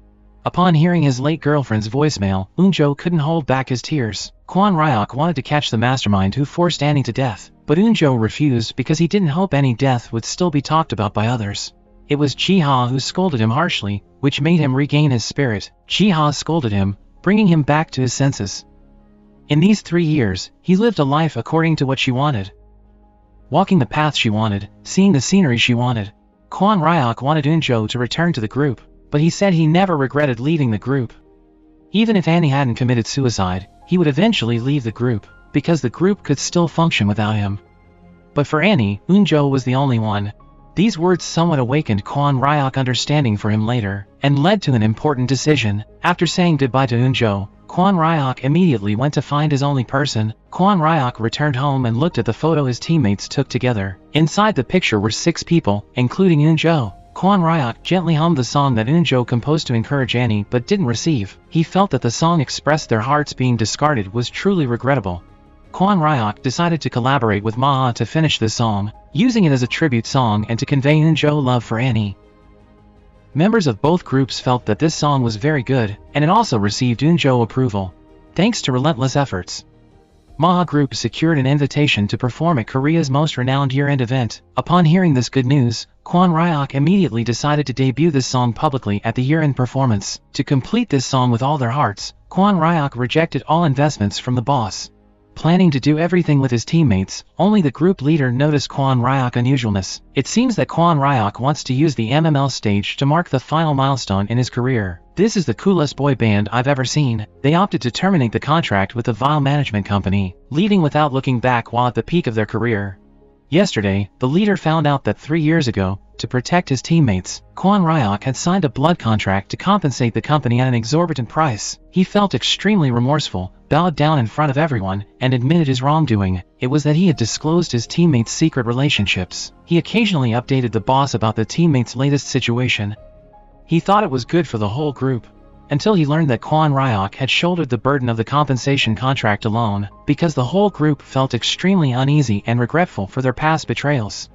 Upon hearing his late girlfriend's voicemail, Unjo couldn't hold back his tears. Kwon Ryok wanted to catch the mastermind who forced Annie to death, but Unjo refused because he didn't hope Annie's death would still be talked about by others. It was Jiha who scolded him harshly, which made him regain his spirit. Jiha scolded him, bringing him back to his senses. In these 3 years, he lived a life according to what she wanted. Walking the path she wanted, seeing the scenery she wanted. Kwon Ryok wanted Unjo to return to the group, but he said he never regretted leaving the group. Even if Annie hadn't committed suicide, he would eventually leave the group, because the group could still function without him. But for Annie, Eunjo was the only one. These words somewhat awakened Kwon Ryok understanding for him later, and led to an important decision. After saying goodbye to Eunjo, Kwon Ryok immediately went to find his only person. Kwon Ryok returned home and looked at the photo his teammates took together. Inside the picture were 6 people, including Eunjo. Kwon Ryok gently hummed the song that Eunjo composed to encourage Annie but didn't receive. He felt that the song expressed their hearts being discarded was truly regrettable. Kwon Ryok decided to collaborate with Ma to finish this song, using it as a tribute song and to convey Eunjo love for Annie. Members of both groups felt that this song was very good, and it also received Eunjo approval. Thanks to relentless efforts, Ma Group secured an invitation to perform at Korea's most renowned year-end event. Upon hearing this good news, Kwon Ryok immediately decided to debut this song publicly at the year-end performance. To complete this song with all their hearts, Kwon Ryok rejected all investments from the boss. Planning to do everything with his teammates, only the group leader noticed Kwon Ryok's unusualness. It seems that Kwon Ryok wants to use the MML stage to mark the final milestone in his career. This is the coolest boy band I've ever seen. They opted to terminate the contract with the Vile management company, leaving without looking back while at the peak of their career. Yesterday, the leader found out that 3 years ago, to protect his teammates, Kwon Ryok had signed a blood contract to compensate the company at an exorbitant price. He felt extremely remorseful, bowed down in front of everyone, and admitted his wrongdoing. It was that he had disclosed his teammates' secret relationships. He occasionally updated the boss about the teammates' latest situation. He thought it was good for the whole group, until he learned that Kwon Ryok had shouldered the burden of the compensation contract alone, because the whole group felt extremely uneasy and regretful for their past betrayals.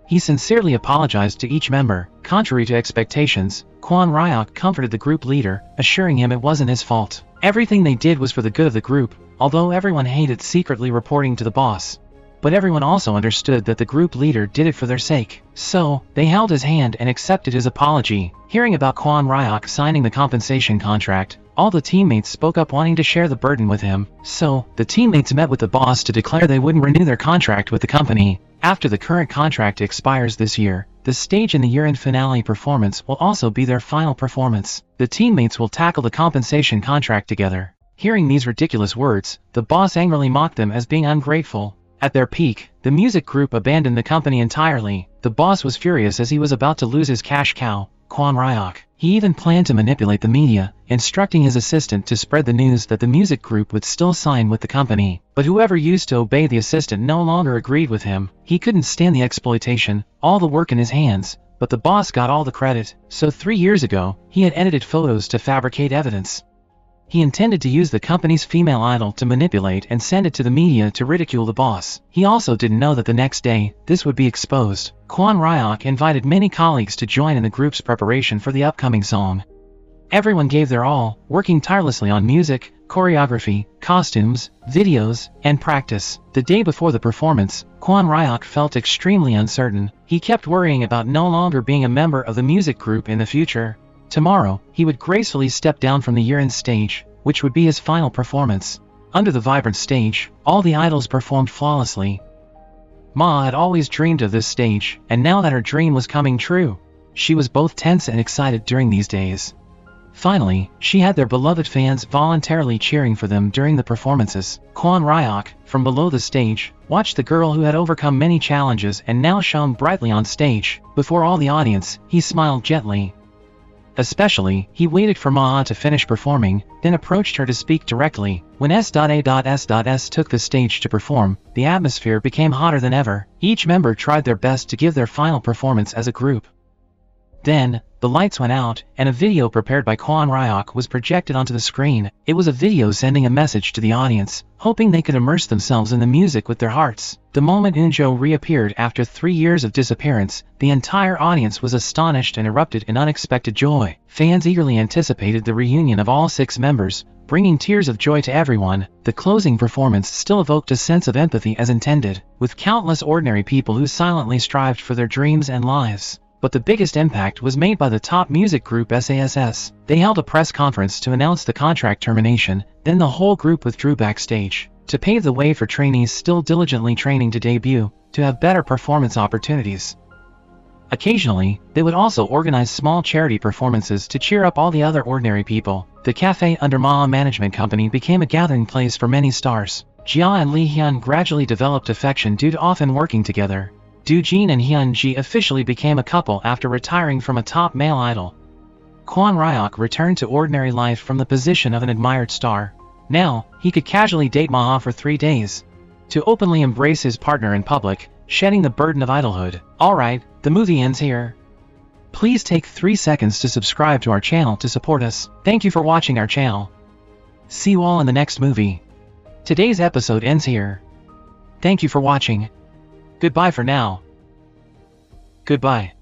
He sincerely apologized to each member. Contrary to expectations, Kwon Ryok comforted the group leader, assuring him it wasn't his fault. Everything they did was for the good of the group, although everyone hated secretly reporting to the boss. But everyone also understood that the group leader did it for their sake. So, they held his hand and accepted his apology. Hearing about Kwon Ryok signing the compensation contract, all the teammates spoke up wanting to share the burden with him. So, the teammates met with the boss to declare they wouldn't renew their contract with the company. After the current contract expires this year, the stage in the year-end finale performance will also be their final performance. The teammates will tackle the compensation contract together. Hearing these ridiculous words, the boss angrily mocked them as being ungrateful. At their peak, the music group abandoned the company entirely. The boss was furious as he was about to lose his cash cow, Kwon Ryok. He even planned to manipulate the media, instructing his assistant to spread the news that the music group would still sign with the company. But whoever used to obey the assistant no longer agreed with him. He couldn't stand the exploitation, all the work in his hands, but the boss got all the credit. So 3 years ago, he had edited photos to fabricate evidence. He intended to use the company's female idol to manipulate and send it to the media to ridicule the boss. He also didn't know that the next day, this would be exposed. Kwon Ryok invited many colleagues to join in the group's preparation for the upcoming song. Everyone gave their all, working tirelessly on music, choreography, costumes, videos, and practice. The day before the performance, Kwon Ryok felt extremely uncertain. He kept worrying about no longer being a member of the music group in the future. Tomorrow, he would gracefully step down from the year-end stage, which would be his final performance. Under the vibrant stage, all the idols performed flawlessly. Ma had always dreamed of this stage, and now that her dream was coming true, she was both tense and excited during these days. Finally, she had their beloved fans voluntarily cheering for them during the performances. Kwon Ryok, from below the stage, watched the girl who had overcome many challenges and now shone brightly on stage. Before all the audience, he smiled gently. Especially, he waited for Ma to finish performing, then approached her to speak directly. When S.A.S. took the stage to perform, the atmosphere became hotter than ever. Each member tried their best to give their final performance as a group. Then, the lights went out, and a video prepared by Kwon Ryok was projected onto the screen. It was a video sending a message to the audience, hoping they could immerse themselves in the music with their hearts. The moment Eunjo reappeared after 3 years of disappearance, the entire audience was astonished and erupted in unexpected joy. Fans eagerly anticipated the reunion of all 6 members, bringing tears of joy to everyone. The closing performance still evoked a sense of empathy as intended, with countless ordinary people who silently strived for their dreams and lives. But the biggest impact was made by the top music group S.A.S. They held a press conference to announce the contract termination, then the whole group withdrew backstage, to pave the way for trainees still diligently training to debut, to have better performance opportunities. Occasionally, they would also organize small charity performances to cheer up all the other ordinary people. The cafe under Ma Management Company became a gathering place for many stars. Jia and Lee Hyun gradually developed affection due to often working together. Do Jin and Hyun Ji officially became a couple after retiring from a top male idol. Kwon Ryok returned to ordinary life from the position of an admired star. Now, he could casually date Ma for 3 days. To openly embrace his partner in public, shedding the burden of idolhood. Alright, the movie ends here. Please take 3 seconds to subscribe to our channel to support us. Thank you for watching our channel. See you all in the next movie. Today's episode ends here. Thank you for watching. Goodbye for now. Goodbye.